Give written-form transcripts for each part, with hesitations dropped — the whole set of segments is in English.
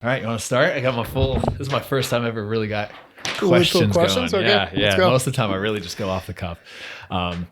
All right, you want to start? I got this is my first time I ever really got questions going. Okay. Yeah. Most of the time I really just go off the cuff.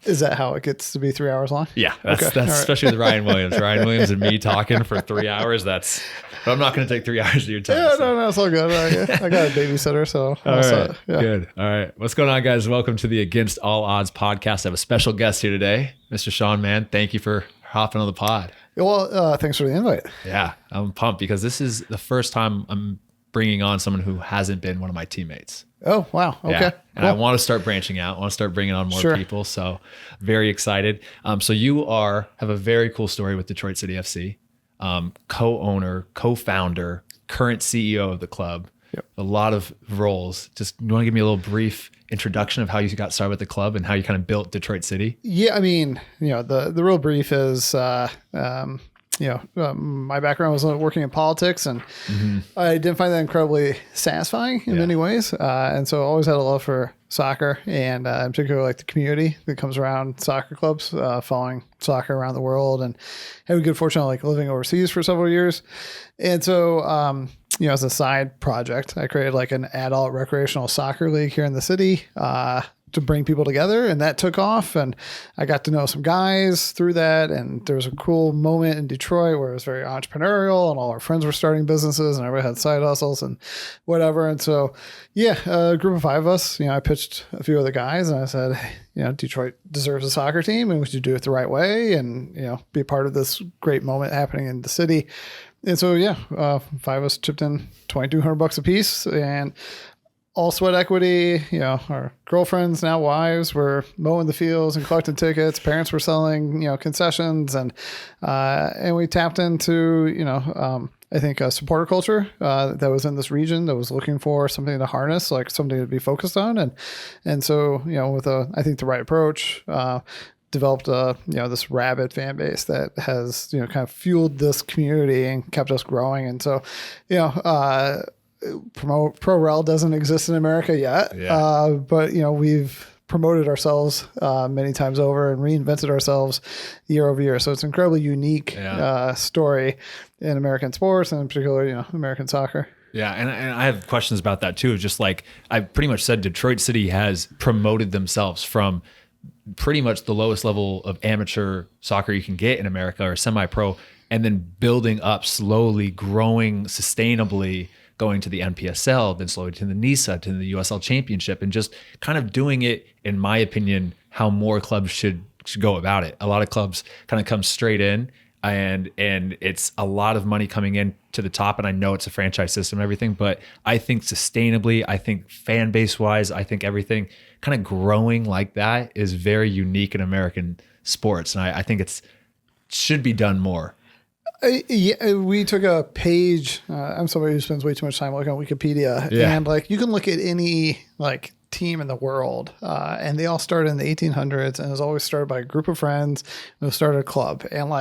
Is that how it gets to be 3 hours long? Yeah, that's Okay. Right. especially with Ryan Williams. Ryan Williams and me talking for 3 hours. But I'm not going to take 3 hours of your time. Yeah, no, it's all good. I got a babysitter, so all right, good. All right, what's going on, guys? Welcome to the Against All Odds podcast. I have a special guest here today, Mr. Sean Mann. Thank you for hopping on the pod. Well, thanks for the invite. Yeah, I'm pumped because this is the first time I'm bringing on someone who hasn't been one of my teammates. Oh, wow. Okay. Yeah. And cool. I want to start branching out. I want to start bringing on more people. So very excited. So you have a very cool story with Detroit City FC, co-owner, co-founder, current CEO of the club. Yep. A lot of roles. Just you want to give me a little brief introduction of how you got started with the club and how you kind of built Detroit City? Yeah, I mean, the real brief is, my background was working in politics, and I didn't find that incredibly satisfying in many ways. And so I always had a love for soccer, and in particular, like the community that comes around soccer clubs, following soccer around the world, and having good fortune of living overseas for several years. And so, as a side project, I created like an adult recreational soccer league here in the city, to bring people together, and that took off, and I got to know some guys through that. And there was a cool moment in Detroit where it was very entrepreneurial, and all our friends were starting businesses, and everybody had side hustles and whatever. And so, a group of 5 of us, I pitched a few other guys, and I said, hey, Detroit deserves a soccer team, and we should do it the right way, and be a part of this great moment happening in the city. And so, 5 of us chipped in $2,200 a piece, and all sweat equity. Our girlfriends, now wives, were mowing the fields and collecting tickets. Parents were selling, concessions, and we tapped into, I think a supporter culture that was in this region that was looking for something to harness, like something to be focused on, and so with I think the right approach. Developed this rabid fan base that has kind of fueled this community and kept us growing. And so Pro Rel doesn't exist in America yet, but we've promoted ourselves many times over and reinvented ourselves year over year. So it's an incredibly unique story in American sports, and in particular, American soccer. Yeah, and I have questions about that too. Just like I pretty much said, Detroit City has promoted themselves from pretty much the lowest level of amateur soccer you can get in America, or semi-pro, and then building up slowly, growing sustainably, going to the NPSL, then slowly to the NISA, to the USL Championship, and just kind of doing it, in my opinion, how more clubs should go about it. A lot of clubs kind of come straight in, and it's a lot of money coming in to the top, and I know it's a franchise system and everything, but I think sustainably, I think fan base wise, I think everything kind of growing like that is very unique in American sports, and I think should be done more. We took a page. I'm somebody who spends way too much time looking on Wikipedia, and you can look at any team in the world, and they all started in the 1800s, and it was always started by a group of friends who started a club, and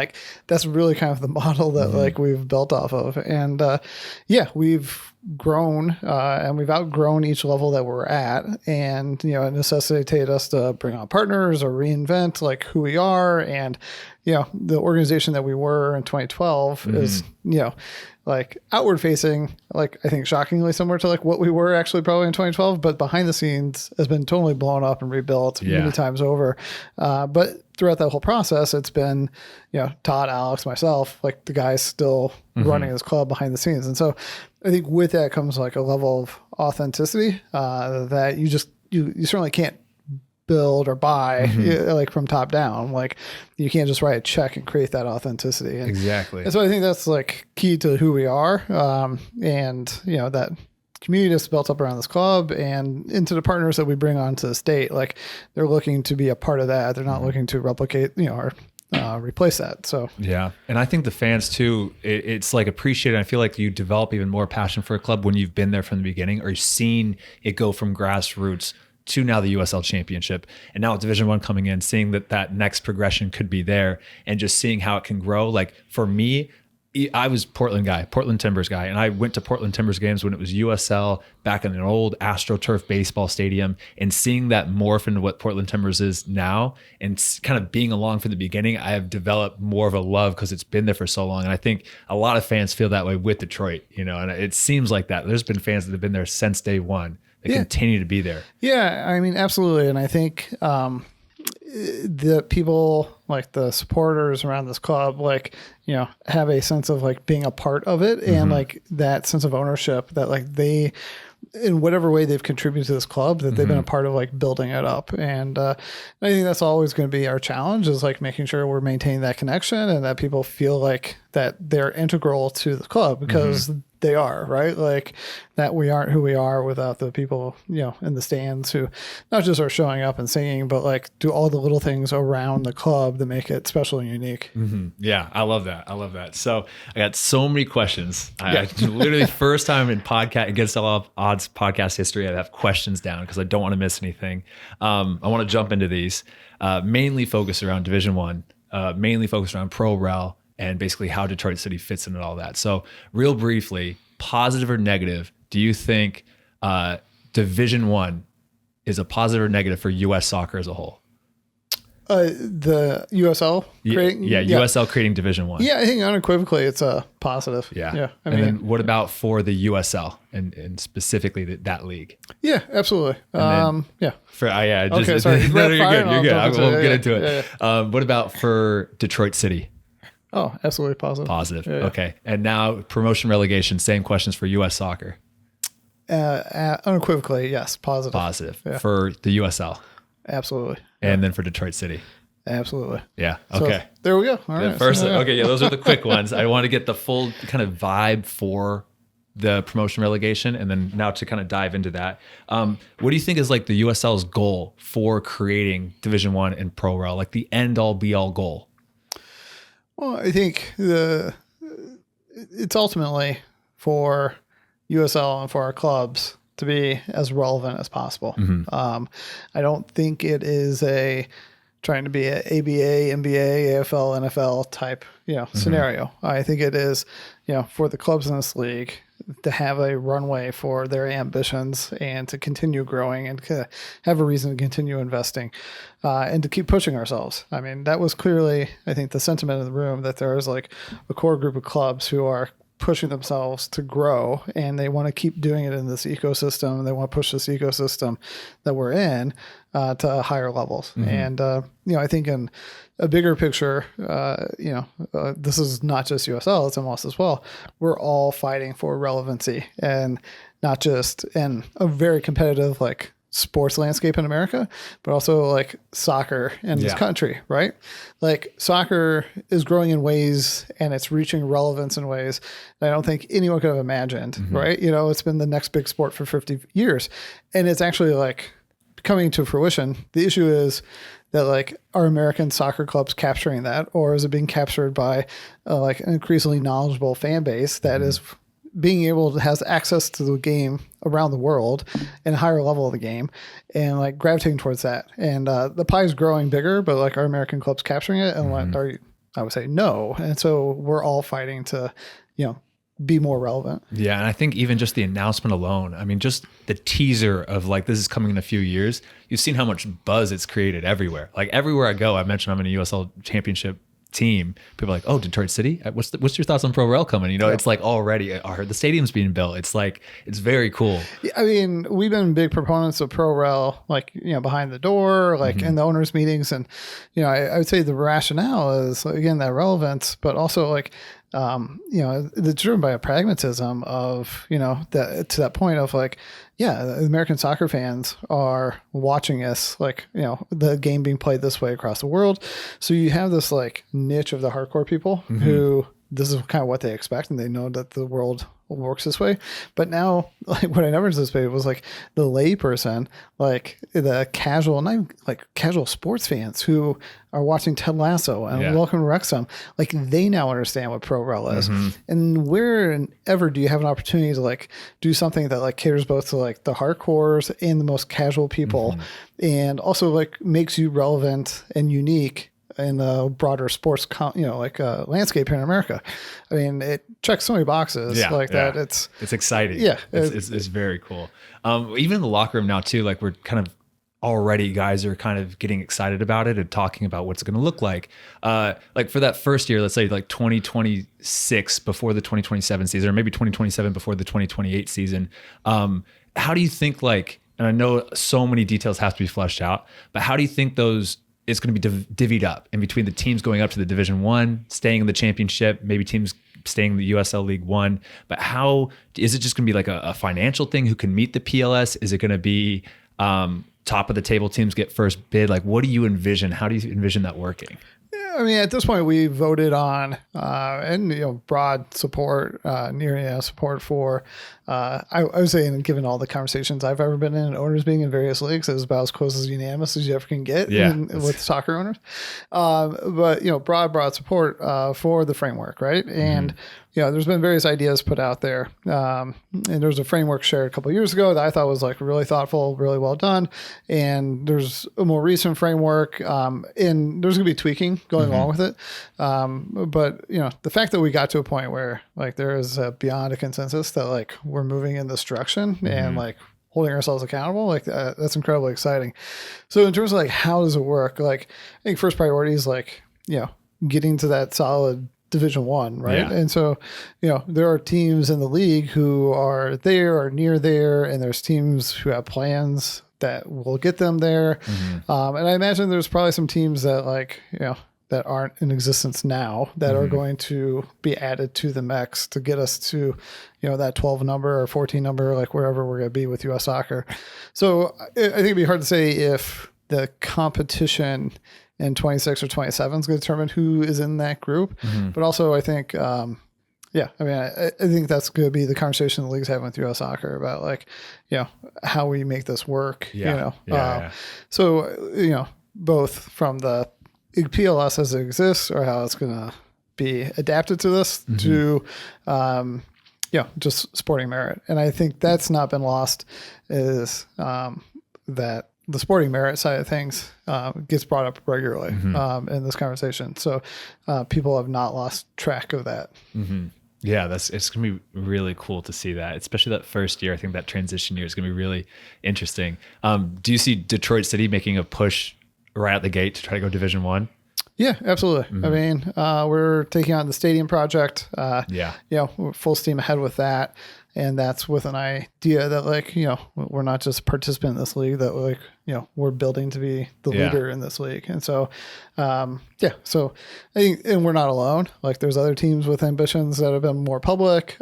that's really kind of the model that we've built off of. And we've grown, and we've outgrown each level that we're at, and it necessitated us to bring on partners or reinvent who we are. And the organization that we were in 2012 is outward facing, I think shockingly similar to what we were actually probably in 2012, but behind the scenes has been totally blown up and rebuilt many times over. But throughout that whole process, it's been, Todd, Alex, myself, the guys still running this club behind the scenes. And so I think with that comes a level of authenticity that you certainly can't build or buy from top down. You can't just write a check and create that authenticity. Exactly. And so I think that's key to who we are. And that community that's built up around this club, and into the partners that we bring onto the state, they're looking to be a part of that. They're not looking to replicate, or replace that. So and I think the fans too, it's appreciated. I feel like you develop even more passion for a club when you've been there from the beginning, or you've seen it go from grassroots to now the USL Championship, and now with Division I coming in, seeing that next progression could be there, and just seeing how it can grow. For me, I was Portland Timbers guy, and I went to Portland Timbers games when it was USL back in an old AstroTurf baseball stadium, and seeing that morph into what Portland Timbers is now, and kind of being along from the beginning, I have developed more of a love because it's been there for so long. And I think a lot of fans feel that way with Detroit, and it seems like that. There's been fans that have been there since day one. They continue to be there. Yeah, I mean, absolutely. And I think the people, like the supporters around this club, like, have a sense of like being a part of it, and like that sense of ownership that like they, in whatever way they've contributed to this club, that they've been a part of like building it up. And I think that's always going to be our challenge, is like making sure we're maintaining that connection and that people feel like that they're integral to the club, because they are, right? Like that we aren't who we are without the people, in the stands who not just are showing up and singing, but like do all the little things around the club that make it special and unique. Yeah, I love that. So I got so many questions. I literally first time in podcast Against All Odds podcast history, I have questions down because I don't want to miss anything. I want to jump into these, mainly focused around Division One, mainly focused around Pro Rel, and basically how Detroit City fits into all that. So real briefly, positive or negative, do you think Division One is a positive or negative for U.S. soccer as a whole? The USL creating? USL creating Division One. Yeah, I think unequivocally it's a positive. Yeah. I mean, then what about for the USL and specifically that league? Yeah, absolutely. Okay, sorry. No, you're good. We'll get into it. What about for Detroit City? Oh, absolutely positive. Positive. Yeah. Okay. And now promotion relegation, same questions for U.S. soccer. Unequivocally, yes, positive. Positive. Yeah. For the USL. Absolutely. And then for Detroit City. Absolutely. Yeah. Okay. So, there we go. All right. Okay. Yeah. Those are the quick ones. I want to get the full kind of vibe for the promotion relegation, and then now to kind of dive into that. What do you think is like the USL's goal for creating Division One and Pro Rel, like the end all be all goal? Well, I think it's ultimately for USL and for our clubs to be as relevant as possible. I don't think it is trying to be a ABA, NBA, AFL, NFL type, scenario. I think it is, for the clubs in this league to have a runway for their ambitions and to continue growing and to have a reason to continue investing and to keep pushing ourselves. I mean, that was clearly, I think, the sentiment in the room, that there is like a core group of clubs who are pushing themselves to grow, and they want to keep doing it in this ecosystem. They want to push this ecosystem that we're in to higher levels. And, I think in a bigger picture, this is not just USL, it's MLS as well. We're all fighting for relevancy, and not just in a very competitive, like, sports landscape in America, but also like soccer in this country, right? Like soccer is growing in ways, and it's reaching relevance in ways that I don't think anyone could have imagined, right? It's been the next big sport for 50 years, and it's actually like coming to fruition. The issue is that like, are American soccer clubs capturing that, or is it being captured by like an increasingly knowledgeable fan base that is being able to has access to the game around the world and a higher level of the game, and like gravitating towards that. And the pie is growing bigger, but like, are American clubs capturing it? And I would say no. And so we're all fighting to, be more relevant. Yeah. And I think even just the announcement alone, I mean, just the teaser of like, this is coming in a few years, you've seen how much buzz it's created everywhere. Like everywhere I go, I mentioned I'm in a USL championship team, people are like, oh, Detroit City, what's your thoughts on Pro Rel coming? It's like already, I heard the stadium's being built. It's like, it's very cool. I mean, we've been big proponents of Pro Rel, like, behind the door, like in the owners meetings. And, I would say the rationale is, again, that relevance, but also like, it's driven by a pragmatism of, that to that point of like, American soccer fans are watching us, like, the game being played this way across the world. So you have this like niche of the hardcore people who this is kind of what they expect, and they know that the world works this way. But now, like, what I never anticipated was like the lay person, like the casual, not even like casual sports fans who are watching Ted Lasso and Welcome to Wrexham. Like, they now understand what Pro Rel is. And wherever do you have an opportunity to like do something that like caters both to like the hardcores and the most casual people, and also like makes you relevant and unique in the broader sports, landscape here in America. I mean, it checks so many boxes that. It's exciting. Yeah. It's very cool. Even in the locker room now too, like we're kind of already guys are kind of getting excited about it and talking about what's going to look like. Like for that first year, let's say like 2026 before the 2027 season, or maybe 2027 before the 2028 season. How do you think and I know so many details have to be fleshed out, but how do you think it's going to be divvied up in between the teams going up to the Division I, staying in the championship, maybe teams staying in the USL League One, but how is it just going to be like a financial thing? Who can meet the PLS? Is it going to be, top of the table teams get first bid? Like, what do you envision? How do you envision that working? Yeah, I mean, at this point, we voted on broad support, near support for. I would say, given all the conversations I've ever been in, owners being in various leagues, is about as close as unanimous as you ever can get with soccer owners. But broad support for the framework, right? And there's been various ideas put out there, and there's a framework shared a couple of years ago that I thought was like really thoughtful, really well done. And there's a more recent framework, and there's going to be tweaking going along with it. But the fact that we got to a point where like there is beyond a consensus that like we're moving in this direction and like holding ourselves accountable, like that's incredibly exciting. So in terms of like how does it work, like I think first priority is like getting to that solid Division I, right? Yeah. And so there are teams in the league who are there or near there, and there's teams who have plans that will get them there. And I imagine there's probably some teams that like that aren't in existence now that are going to be added to the mix to get us to, that 12 number or 14 number, like wherever we're going to be with U.S. soccer. So I think it'd be hard to say if the competition in 26 or 27 is going to determine who is in that group. But also I think, I think that's going to be the conversation the league's having with U.S. soccer about like, how we make this work, So, both from the PLS as it exists or how it's going to be adapted to this to, just sporting merit. And I think that's not been lost is that the sporting merit side of things gets brought up regularly in this conversation. So people have not lost track of that. Yeah, it's going to be really cool to see that, especially that first year. I think that transition year is going to be really interesting. Do you see Detroit City making a push right out the gate to try to go Division I? Yeah, absolutely. I mean, we're taking on the stadium project. We're full steam ahead with that. And that's with an idea that like, we're not just a participant in this league, that like, we're building to be the leader in this league. And so, so I think, and we're not alone. Like there's other teams with ambitions that have been more public.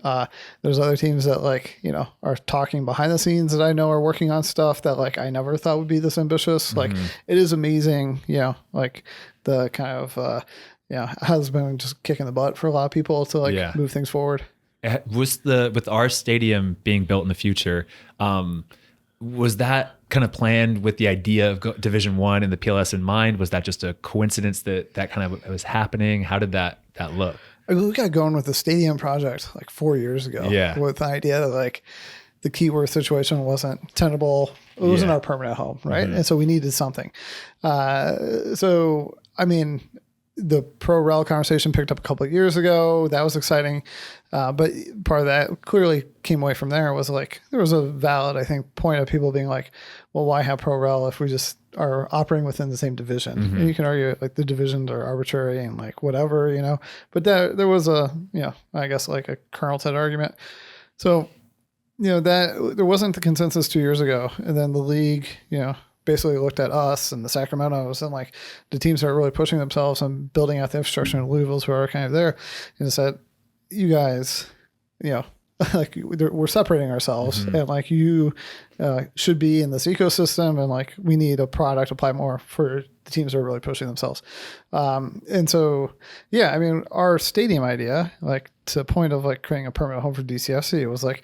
There's other teams that like, are talking behind the scenes that I know are working on stuff that like, I never thought would be this ambitious. Like it is amazing, like the kind of, has been just kicking the butt for a lot of people to like move things forward. With our stadium being built in the future, was that kind of planned with the idea of Division I and the PLS in mind? Was that just a coincidence that kind of was happening? How did that look? I mean, we got going with the stadium project like 4 years ago. With the idea that like the Keyworth situation wasn't tenable. It wasn't our permanent home, right? And so we needed something. So I mean, the pro rel conversation picked up a couple of years ago. That was exciting. But part of that clearly came away from there was like, there was a valid, I think, point of people being like, well, why have pro rel if we just are operating within the same division? And you can argue like the divisions are arbitrary and like whatever, but there was a, I guess like a kernel-ted argument. So, that there wasn't the consensus 2 years ago. And then the league, basically looked at us and the Sacramentos and like the teams that are really pushing themselves and building out the infrastructure in Louisville's who are kind of there and said, you guys, like we're separating ourselves and like you should be in this ecosystem and like we need a product apply more for the teams that are really pushing themselves. And so, I mean, our stadium idea, like to the point of like creating a permanent home for DCFC, it was like,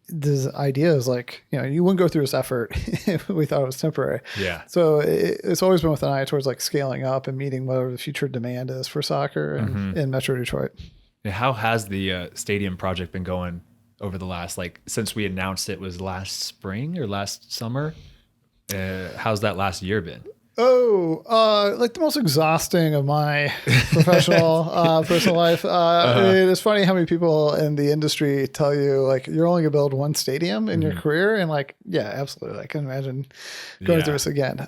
this idea is like, you wouldn't go through this effort if we thought it was temporary. So it's always been with an eye towards like scaling up and meeting whatever the future demand is for soccer in Metro Detroit. How has the stadium project been going over the last, like since we announced it was last spring or last summer? How's that last year been? Like the most exhausting of my professional personal life. It is funny how many people in the industry tell you like you're only gonna build one stadium in your career, and like, yeah, absolutely. I can imagine going through this again.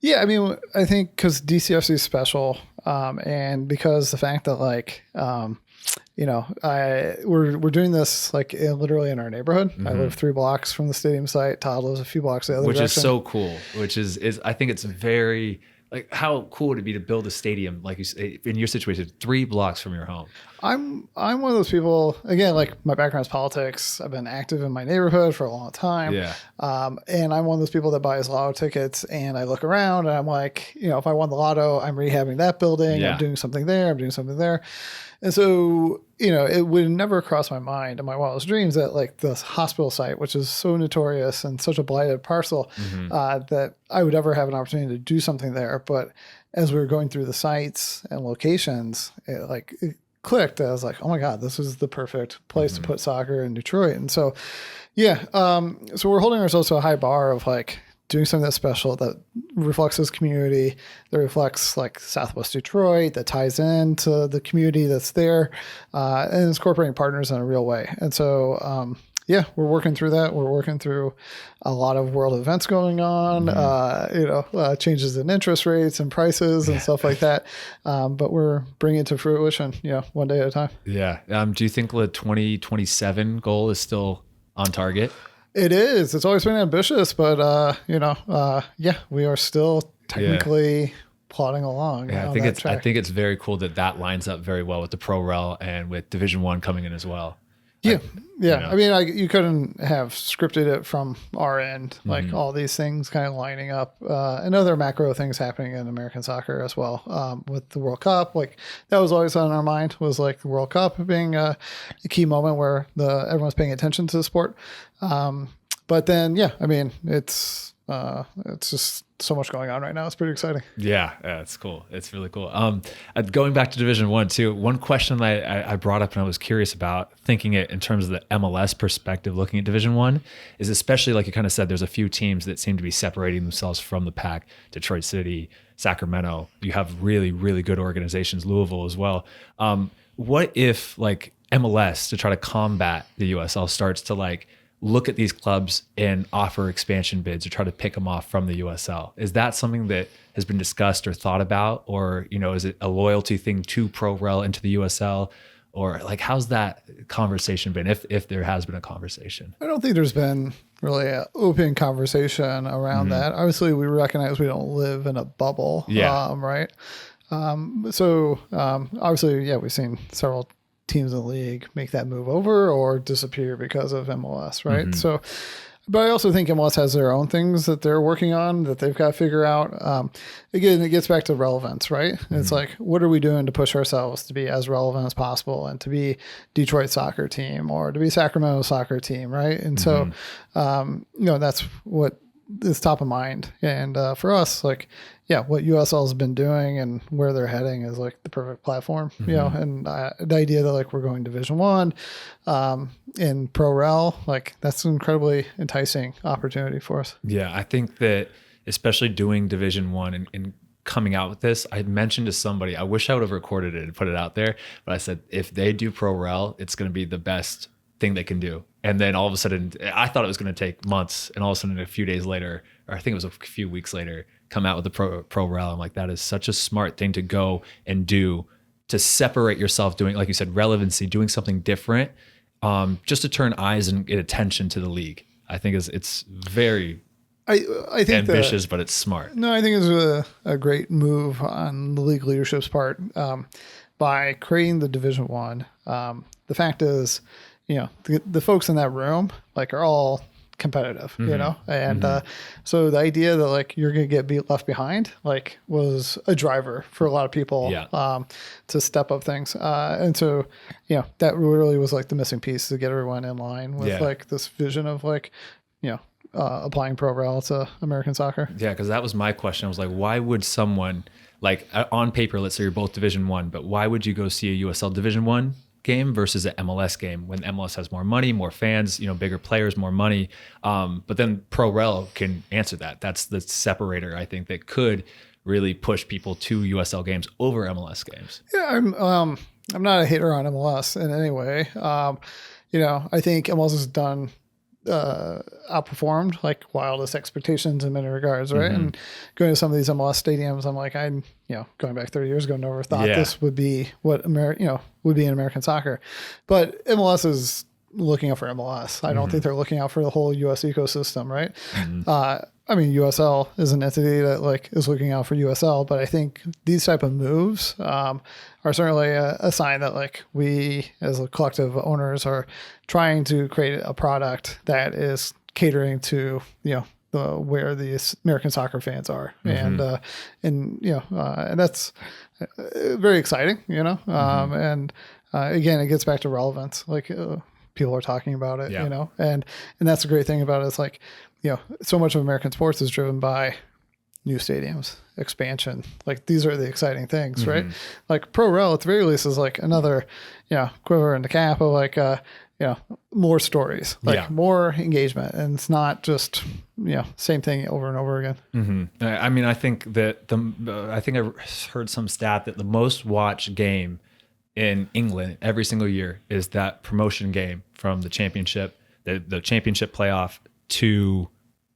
Yeah, I mean, I think because DCFC is special, and because the fact that like, we're doing this like literally in our neighborhood. I live 3 blocks from the stadium site. Todd lives a few blocks the other which direction. is so cool. Which is I think it's very like how cool would it be to build a stadium like you say in your situation 3 blocks from your home. I'm one of those people, again, like my background is politics. I've been active in my neighborhood for a long time. Yeah. And I'm one of those people that buys lotto tickets and I look around and I'm like, if I won the lotto, I'm rehabbing that building. Yeah. I'm doing something there. I'm doing something there. And so, it would never cross my mind in my wildest dreams that like this hospital site, which is so notorious and such a blighted parcel, that I would ever have an opportunity to do something there. But as we were going through the sites and locations, it clicked. I was like, oh my God, this is the perfect place to put soccer in Detroit. And so, yeah. So we're holding ourselves to a high bar of like doing something that's special, that reflects this community, that reflects like Southwest Detroit, that ties into the community that's there, and is incorporating partners in a real way. And so, we're working through that. We're working through a lot of world events going on, changes in interest rates and prices and stuff like that. But we're bringing it to fruition, one day at a time. Yeah. Do you think the 2027 goal is still on target? It is. It's always been ambitious, but we are still technically plodding along. Yeah, I think it's very cool that lines up very well with the Pro Rel and with Division One coming in as well. Yeah. I mean, you couldn't have scripted it from our end, like all these things kind of lining up, and other macro things happening in American soccer as well. With the World Cup, like that was always on our mind, was like the World Cup being a key moment where everyone's paying attention to the sport. But then, I mean, it's just so much going on right now. It's pretty exciting. Yeah, it's cool. It's really cool. Going back to Division One too, one question that I brought up and I was curious about, thinking it in terms of the MLS perspective, looking at Division One, is especially like you kind of said, there's a few teams that seem to be separating themselves from the pack. Detroit City, Sacramento. You have really, really good organizations. Louisville as well. What if like MLS, to try to combat the USL, starts to like look at these clubs and offer expansion bids or try to pick them off from the USL? Is that something that has been discussed or thought about? Or, is it a loyalty thing to Pro Rel into the USL? Or like, how's that conversation been, if there has been a conversation? I don't think there's been really an open conversation around that. Obviously, we recognize we don't live in a bubble, right? Obviously, we've seen several teams in the league make that move over or disappear because of MLS, right? So, but I also think MLS has their own things that they're working on that they've got to figure out. Again, it gets back to relevance, right? It's like, what are we doing to push ourselves to be as relevant as possible and to be Detroit soccer team or to be Sacramento soccer team, right? And so, that's what is top of mind. And for us, like, what USL has been doing and where they're heading is like the perfect platform, and the idea that like we're going Division One, in Pro Rel, like that's an incredibly enticing opportunity for us. Yeah. I think that especially doing Division One and coming out with this, I mentioned to somebody, I wish I would have recorded it and put it out there, but I said, if they do Pro Rel, it's going to be the best thing they can do. And then all of a sudden, I thought it was going to take months, and all of a sudden a few days later, or I think it was a few weeks later, come out with the Pro Rel. I'm like, that is such a smart thing to go and do, to separate yourself, doing, like you said, relevancy, doing something different, just to turn eyes and get attention to the league. I think it's very I think ambitious, but it's smart. No, I think it's a great move on the league leadership's part, by creating the Division One. The fact is, the folks in that room like are all competitive, and so the idea that like you're gonna get left behind like was a driver for a lot of people to step up things, and so that really was like the missing piece to get everyone in line with like this vision of like applying Pro Rel to American soccer. Because that was my question. I was like, why would someone, like on paper, let's say you're both Division One, but why would you go see a USL Division One game versus an MLS game when MLS has more money, more fans, bigger players, more money. But then Pro Rel can answer that. That's the separator, I think, that could really push people to USL games over MLS games. Yeah, I'm not a hater on MLS in any way. I think MLS has done outperformed like wildest expectations in many regards, right? Mm-hmm. And going to some of these MLS stadiums, I'm like, going back 30 years ago, never thought this would be what would be in American soccer. But MLS is looking out for MLS. I don't think they're looking out for the whole US ecosystem, right? USL is an entity that like is looking out for USL, but I think these type of moves are certainly a sign that like we as a collective owners are trying to create a product that is catering to where the American soccer fans are, and that's very exciting, and again, it gets back to relevance, like people are talking about it, and that's the great thing about it. It's like, so much of American sports is driven by new stadiums, expansion. Like these are the exciting things, right? Like Pro Rel at the very least is like another, quiver in the cap of like, more stories, like more engagement. And it's not just, same thing over and over again. I think that I think I heard some stat that the most watched game in England every single year is that promotion game from the championship, the championship playoff to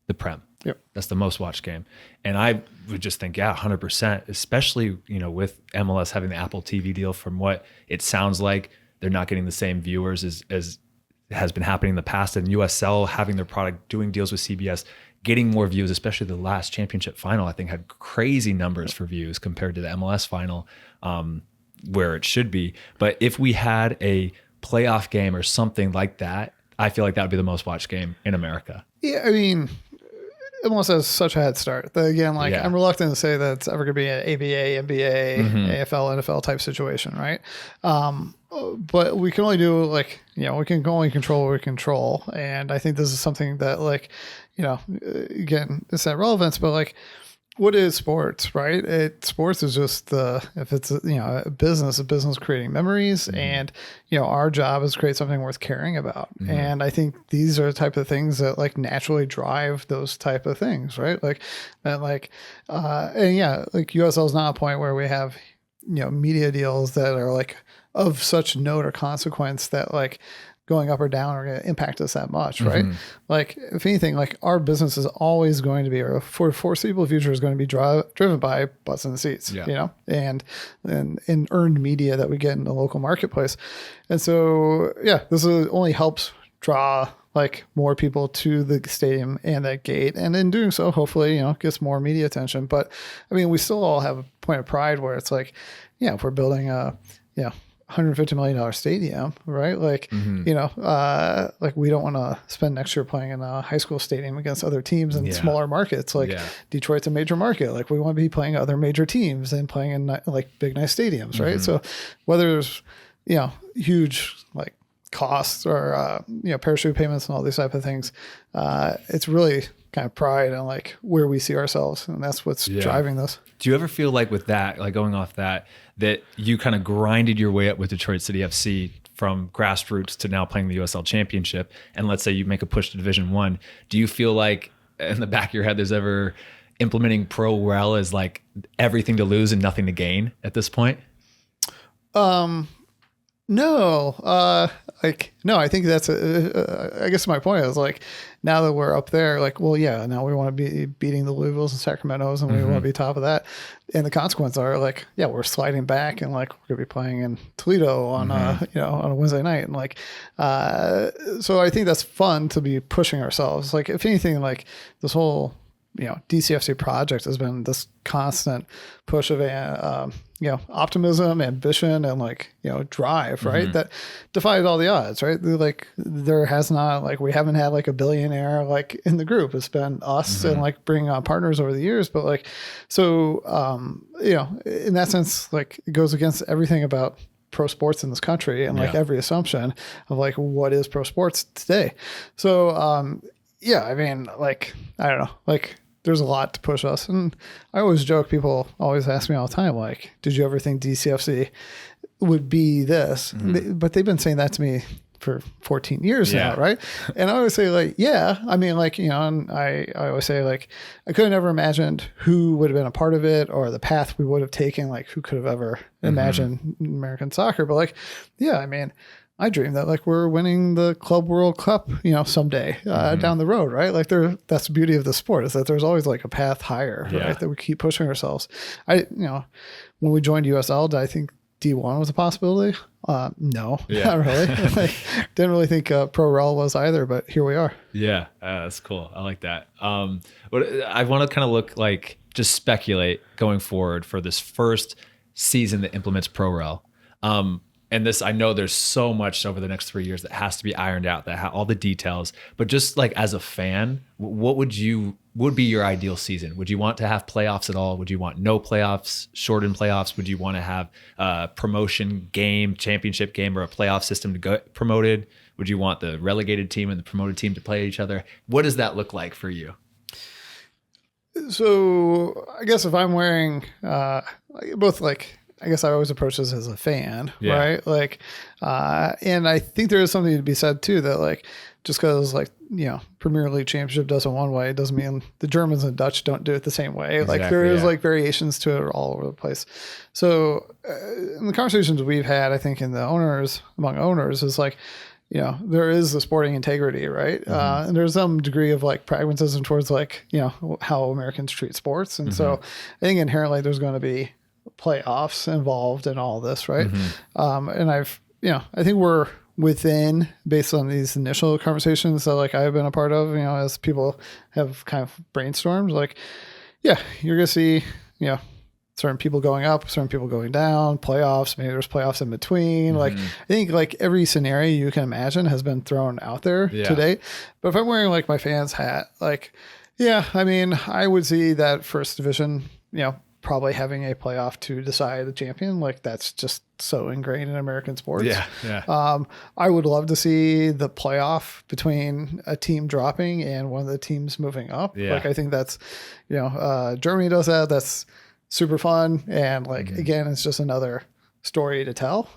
the Prem. Yep. That's the most watched game. And I would just think, 100%, especially, with MLS having the Apple TV deal. From what it sounds like, they're not getting the same viewers as has been happening in the past, and USL having their product, doing deals with CBS, getting more views, especially the last championship final, I think had crazy numbers for views compared to the MLS final, where it should be. But if we had a playoff game or something like that, I feel like that would be the most watched game in America. Yeah, MLS has such a head start. Again, I'm reluctant to say that it's ever going to be an ABA, NBA, AFL, NFL type situation, right? But we can only do we can only control what we control. And I think this is something that again, it's that relevance, but what is sports, right? Sports is just if it's a business creating memories, and our job is to create something worth caring about. And I think these are the type of things that naturally drive those type of things, right? USL is not a point where we have media deals that are of such note or consequence that going up or down are going to impact us that much, right? If anything, our business is always going to be, or for foreseeable future, is going to be driven by butts in the seats, and earned media that we get in the local marketplace. And so, this only helps draw more people to the stadium and that gate. And in doing so, hopefully, gets more media attention. But we still all have a point of pride where it's if we're building a, $150 million stadium, right? We don't want to spend next year playing in a high school stadium against other teams in smaller markets. Detroit's a major market. We want to be playing other major teams and playing in big, nice stadiums, right? So whether there's, huge costs or, parachute payments and all these type of things, it's really kind of pride and where we see ourselves. And that's what's driving this. Do you ever feel with that, going off that you kind of grinded your way up with Detroit City FC from grassroots to now playing the USL Championship? And let's say you make a push to Division 1. Do you feel in the back of your head there's ever implementing Pro Rel as everything to lose and nothing to gain at this point? No, no, I think that's I guess my point is now that we're up there, now we want to be beating the Louisvilles and Sacramentos, and we want to be top of that. And the consequences are we're sliding back, and we're going to be playing in Toledo on on a Wednesday night. And so I think that's fun to be pushing ourselves. If anything, this whole, DCFC project has been this constant push of optimism, ambition, and drive, right? That defies all the odds, right? There has not, we haven't had a billionaire in the group. It's been us and bringing on partners over the years. But in that sense, it goes against everything about pro sports in this country and every assumption of what is pro sports today. So, I don't know, there's a lot to push us. And I always joke, people always ask me all the time, did you ever think DCFC would be this, but they've been saying that to me for 14 years now, right? And I always say like, yeah, I mean, like, you know, and I always say like, I could have never imagined who would have been a part of it or the path we would have taken. Like, who could have ever imagined American soccer? But like, yeah, I mean, I dream that like we're winning the Club World Cup, you know, someday down the road, right? Like that's the beauty of the sport, is that there's always like a path higher, right? That we keep pushing ourselves. You know, when we joined USL, did I think D1 was a possibility? No, not really. Like, didn't really think Pro Rel was either, but here we are. Yeah, that's cool. I like that. But I want to kind of look like, just speculate going forward for this first season that implements Pro Rel. And this, I know there's so much over the next 3 years that has to be ironed out, that all the details. But just like as a fan, what would be your ideal season? Would you want to have playoffs at all? Would you want no playoffs, shortened playoffs? Would you want to have a promotion game, championship game, or a playoff system to get promoted? Would you want the relegated team and the promoted team to play each other? What does that look like for you? So I guess if I'm wearing both, like, I guess I always approach this as a fan, right? Like, and I think there is something to be said too, that like, just because like, you know, Premier League Championship does it one way, it doesn't mean the Germans and Dutch don't do it the same way. Exactly, like there is like variations to it all over the place. So in the conversations we've had, I think among owners is like, you know, there is the sporting integrity, right? And there's some degree of like pragmatism towards like, you know, how Americans treat sports. And so I think inherently there's going to be playoffs involved in all this, right? And I think we're within, based on these initial conversations that like I've been a part of, you know, as people have kind of brainstormed, like, yeah, you're gonna see, you know, certain people going up, certain people going down, playoffs, maybe there's playoffs in between. Like, I think like every scenario you can imagine has been thrown out there to date. But if I'm wearing like my fans hat, like, yeah, I mean, I would see that first division, you know, probably having a playoff to decide the champion. Like, that's just so ingrained in American sports. I would love to see the playoff between a team dropping and one of the teams moving up. Like, I think that's, you know, Germany does that. That's super fun. And like, again, it's just another story to tell,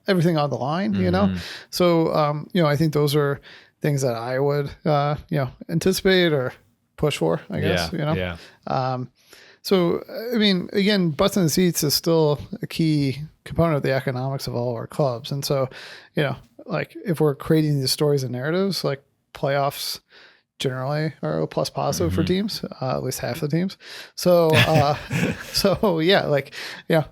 everything on the line, you know? So, you know, I think those are things that I would, you know, anticipate or push for, I guess, you know? So, I mean, again, butts in the seats is still a key component of the economics of all our clubs. And so, you know, like if we're creating these stories and narratives, like playoffs generally are a plus positive for teams, at least half the teams. So, so yeah, like, yeah,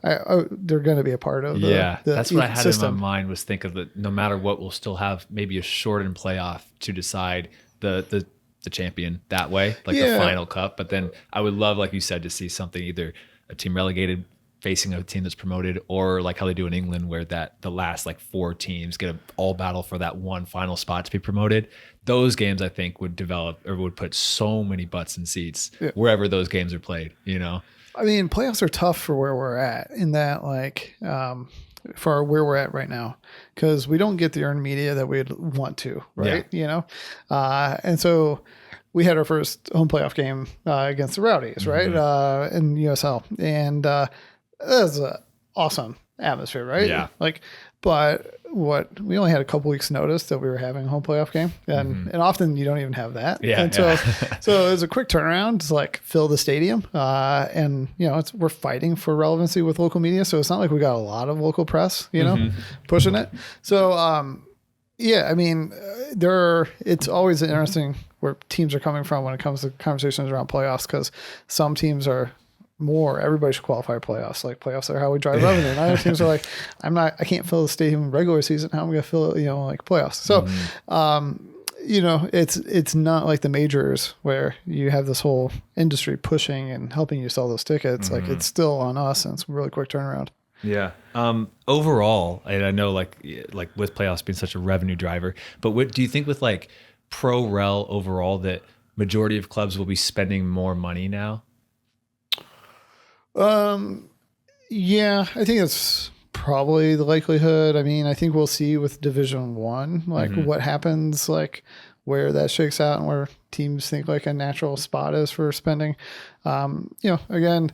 they're going to be a part of the that's what I had in my mind, was think of that no matter what, we'll still have maybe a shortened playoff to decide the champion that way, like the final cup. But then I would love, like you said, to see something, either a team relegated facing a team that's promoted, or like how they do in England, where the last like 4 teams get a all battle for that one final spot to be promoted. Those games I think would develop, or would put so many butts in seats wherever those games are played, you know? I mean, playoffs are tough for where we're at, in that like, for where we're at right now, because we don't get the earned media that we'd want to, right? You know? And so we had our first home playoff game against the Rowdies, right? In USL. And that was an awesome atmosphere, right? Yeah. Like, but we only had a couple weeks notice that we were having a home playoff game. And often you don't even have that. And so it was a quick turnaround to like fill the stadium. And you know, we're fighting for relevancy with local media. So it's not like we got a lot of local press, you know, pushing it. So, yeah, I mean, it's always interesting where teams are coming from when it comes to conversations around playoffs, because some teams are everybody should qualify for playoffs. Like, playoffs are how we drive revenue. And other teams are like, I can't fill the stadium in regular season. How am I going to fill it, you know, like playoffs? So, you know, it's not like the majors where you have this whole industry pushing and helping you sell those tickets. Like, it's still on us, and it's a really quick turnaround. Yeah. Overall, and I know like with playoffs being such a revenue driver, but what do you think with like Pro Rel overall, that majority of clubs will be spending more money now? Yeah, I think it's probably the likelihood. I mean, I think we'll see with Division 1, like what happens, like where that shakes out and where teams think like a natural spot is for spending. You know, again,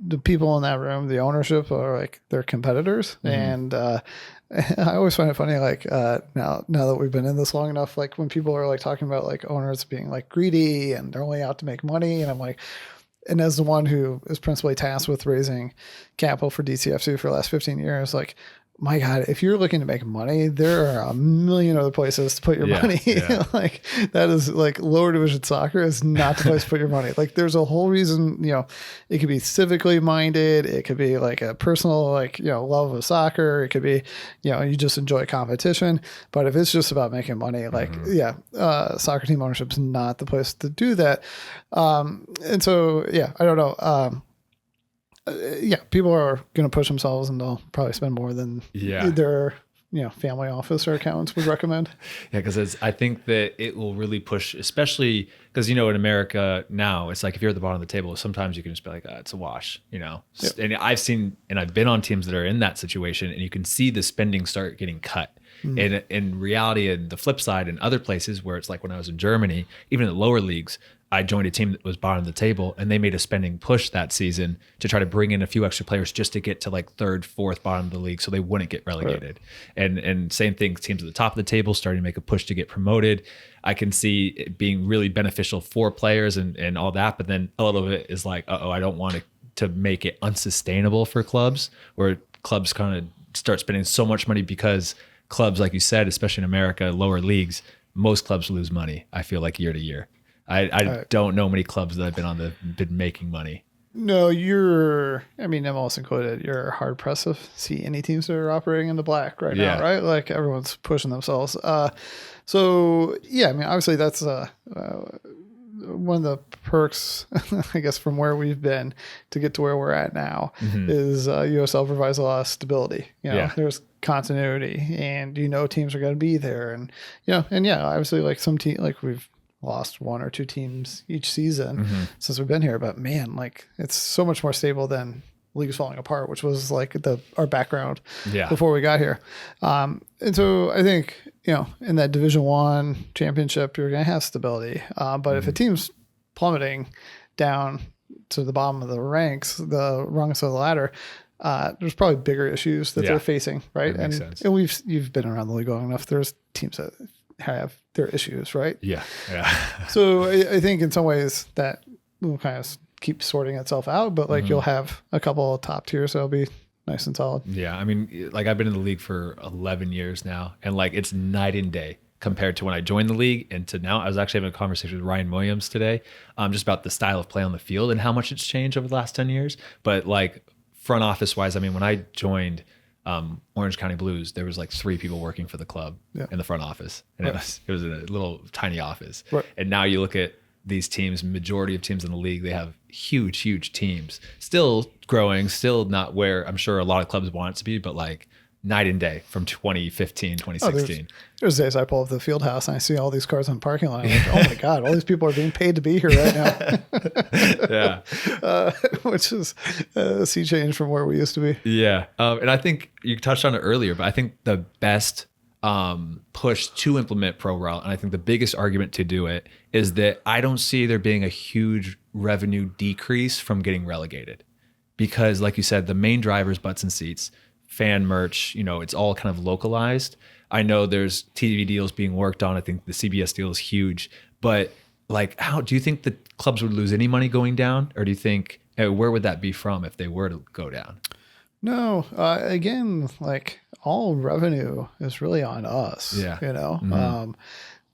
the people in that room, the ownership are like they're competitors. And I always find it funny, like now that we've been in this long enough, like when people are like talking about like owners being like greedy and they're only out to make money, and I'm like, and as the one who is principally tasked with raising capital for DCFC for the last 15 years, like, my God, if you're looking to make money, there are a million other places to put your money. Like that is like lower division soccer is not the place to put your money. Like there's a whole reason, it could be civically minded. It could be like a personal, like, love of soccer. It could be, you just enjoy competition. But if it's just about making money, like, soccer team ownership is not the place to do that. And so, I don't know. People are going to push themselves and they'll probably spend more than their family office or accountants would recommend. Yeah, because I think that it will really push, especially because in America now it's like if you're at the bottom of the table, sometimes you can just be like, it's a wash, And I've been on teams that are in that situation, and you can see the spending start getting cut. And in reality, and the flip side, in other places where it's like when I was in Germany, even in the lower leagues, I joined a team that was bottom of the table, and they made a spending push that season to try to bring in a few extra players just to get to like third, fourth bottom of the league so they wouldn't get relegated. Right. And same thing, teams at the top of the table starting to make a push to get promoted. I can see it being really beneficial for players and all that, but then a little bit is like, I don't want to make it unsustainable for clubs, where clubs kind of start spending so much money, because clubs, like you said, especially in America, lower leagues, most clubs lose money, I feel like, year to year. I don't know many clubs that I've been on that have been making money. No, MLS included, you're hard pressed to see any teams that are operating in the black right now, right? Like everyone's pushing themselves. Obviously that's one of the perks, I guess, from where we've been to get to where we're at now is USL provides a lot of stability. There's continuity, and teams are going to be there, and obviously like some team, like we've lost one or two teams each season since we've been here, but man, like it's so much more stable than leagues falling apart, which was like our background before we got here. And so I think in that Division I championship, you're going to have stability. But if a team's plummeting down to the bottom of the ranks, the rungs of the ladder, there's probably bigger issues that they're facing, right? That makes sense. And you've been around the league long enough. There's teams that have their issues, right? Yeah. So I think in some ways that will kind of keep sorting itself out, but like you'll have a couple of top tiers that'll be nice and solid. Yeah. I mean, like I've been in the league for 11 years now, and like it's night and day compared to when I joined the league and to now. I was actually having a conversation with Ryan Williams today, just about the style of play on the field and how much it's changed over the last 10 years. But like front office wise, I mean, when I joined Orange County Blues, there was like 3 people working for the club in the front office, and it was a little tiny office. Right. And now you look at these teams, majority of teams in the league, they have huge teams, still growing, still not where I'm sure a lot of clubs want it to be, but like night and day from 2015, 2016. There's days I pull up the field house and I see all these cars in the parking lot. I'm like, oh my God, all these people are being paid to be here right now. Which is a sea change from where we used to be. Yeah. And I think you touched on it earlier, but I think the best push to implement Pro Rel, and I think the biggest argument to do it, is that I don't see there being a huge revenue decrease from getting relegated. Because like you said, the main driver is butts and seats, fan merch, it's all kind of localized. I know there's TV deals being worked on. I think the CBS deal is huge, but like, how do you think the clubs would lose any money going down? Or do you think, where would that be from if they were to go down? No, again, like all revenue is really on us,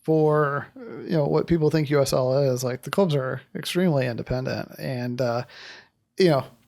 for, what people think USL is. Like the clubs are extremely independent and,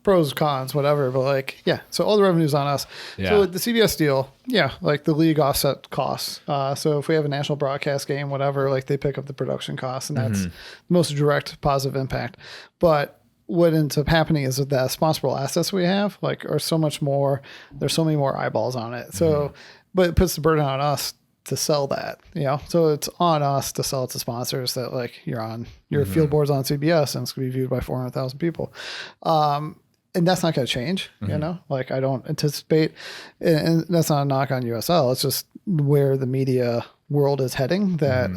pros, cons, whatever, but like, so all the revenue's on us. So with the CBS deal, like the league offset costs. So if we have a national broadcast game, whatever, like they pick up the production costs, and that's the most direct positive impact. But what ends up happening is that the sponsorable assets we have like are so much more, there's so many more eyeballs on it. So, but it puts the burden on us to sell that, so it's on us to sell it to sponsors that like your field board's on CBS and it's going to be viewed by 400,000 people. And that's not going to change, like I don't anticipate, and that's not a knock on USL. It's just where the media world is heading, that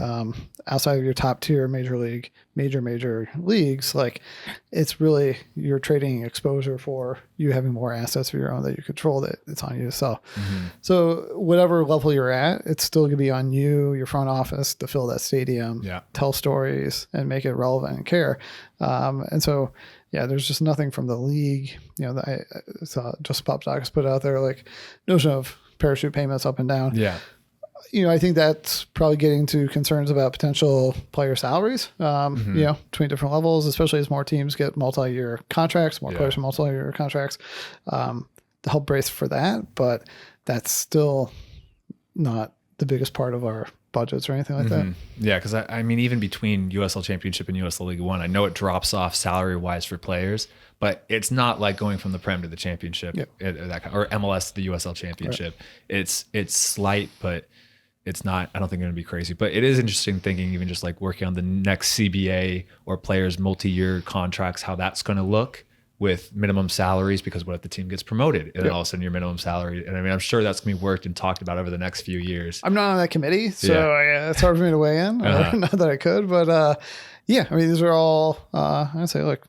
outside of your top tier major leagues, like it's really, you're trading exposure for you having more assets of your own that you control, that it's on you to sell. So whatever level you're at, it's still going to be on you, your front office, to fill that stadium, tell stories and make it relevant and care. And so, yeah, there's just nothing from the league, you know, that I saw just Pop Docs put out there, like notion of parachute payments up and down. Yeah. You know, I think that's probably getting to concerns about potential player salaries, you know, between different levels, especially as more teams get multi-year contracts, more players with multi-year contracts, to help brace for that. But that's still not the biggest part of our budgets or anything like that. Yeah, because I mean, even between USL Championship and USL League One, I know it drops off salary-wise for players, but it's not like going from the Prem to the Championship, or MLS to the USL Championship. Right. It's slight, but it's not, I don't think, going to be crazy. But it is interesting thinking, even just like working on the next CBA or players' multi-year contracts, how that's going to look with minimum salaries, because what if the team gets promoted and then all of a sudden your minimum salary, and I mean, I'm sure that's going to be worked and talked about over the next few years. I'm not on that committee, so it's hard for me to weigh in. Not that I could, but yeah, I mean, these are all, I'd say, like,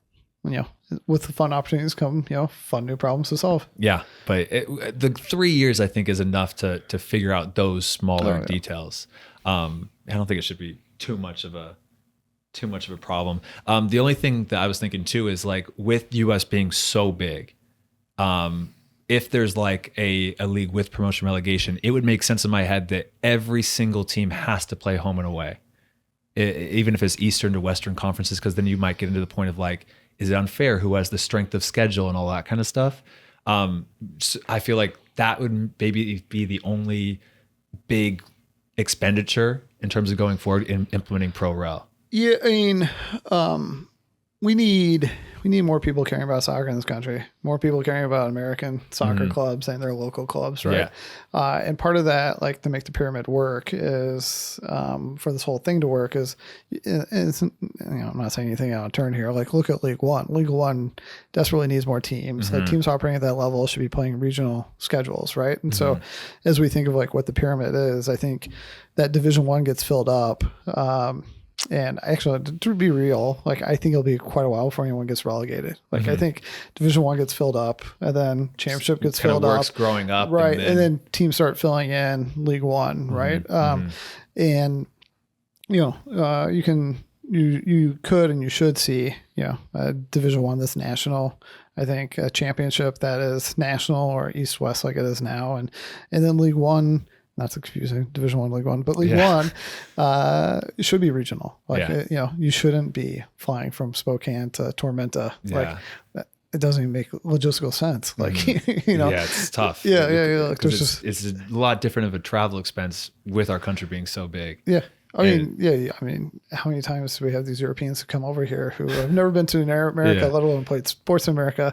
you know, with the fun opportunities come, you know, fun new problems to solve. Yeah, but the 3 years, I think, is enough to figure out those smaller details. I don't think it should be too much of a problem. The only thing that I was thinking too is, like, with US being so big, if there's like a league with promotion relegation, it would make sense in my head that every single team has to play home and away, even if it's Eastern to Western conferences, because then you might get into the point of, like, is it unfair who has the strength of schedule and all that kind of stuff. So I feel like that would maybe be the only big expenditure in terms of going forward in implementing Pro Rel. Yeah, I mean, we need more people caring about soccer in this country. More people caring about American soccer clubs and their local clubs, right? Yeah. And part of that, like, to make the pyramid work, is for this whole thing to work is, it's, you know, I'm not saying anything out of turn here. Like, look at League One. League One desperately needs more teams. Like, teams operating at that level should be playing regional schedules, right? And so, as we think of, like, what the pyramid is, I think that Division One gets filled up. And actually, to be real, like, I think it'll be quite a while before anyone gets relegated. Like, I think Division One gets filled up, and then Championship gets filled up. Growing up, right? And then teams start filling in League One, right? And you know, you could and you should see, you know, a Division One that's national. I think a Championship that is national or East West like it is now, and then League One. Not so confusing, Division One, League One, but League One should be regional. Like, you know, you shouldn't be flying from Spokane to Tormenta. Like, it doesn't even make logistical sense. Like, you know, it's tough. Like, it's a lot different of a travel expense with our country being so big. Yeah. I mean, how many times do we have these Europeans who come over here who have never been to America, let alone played sports in America,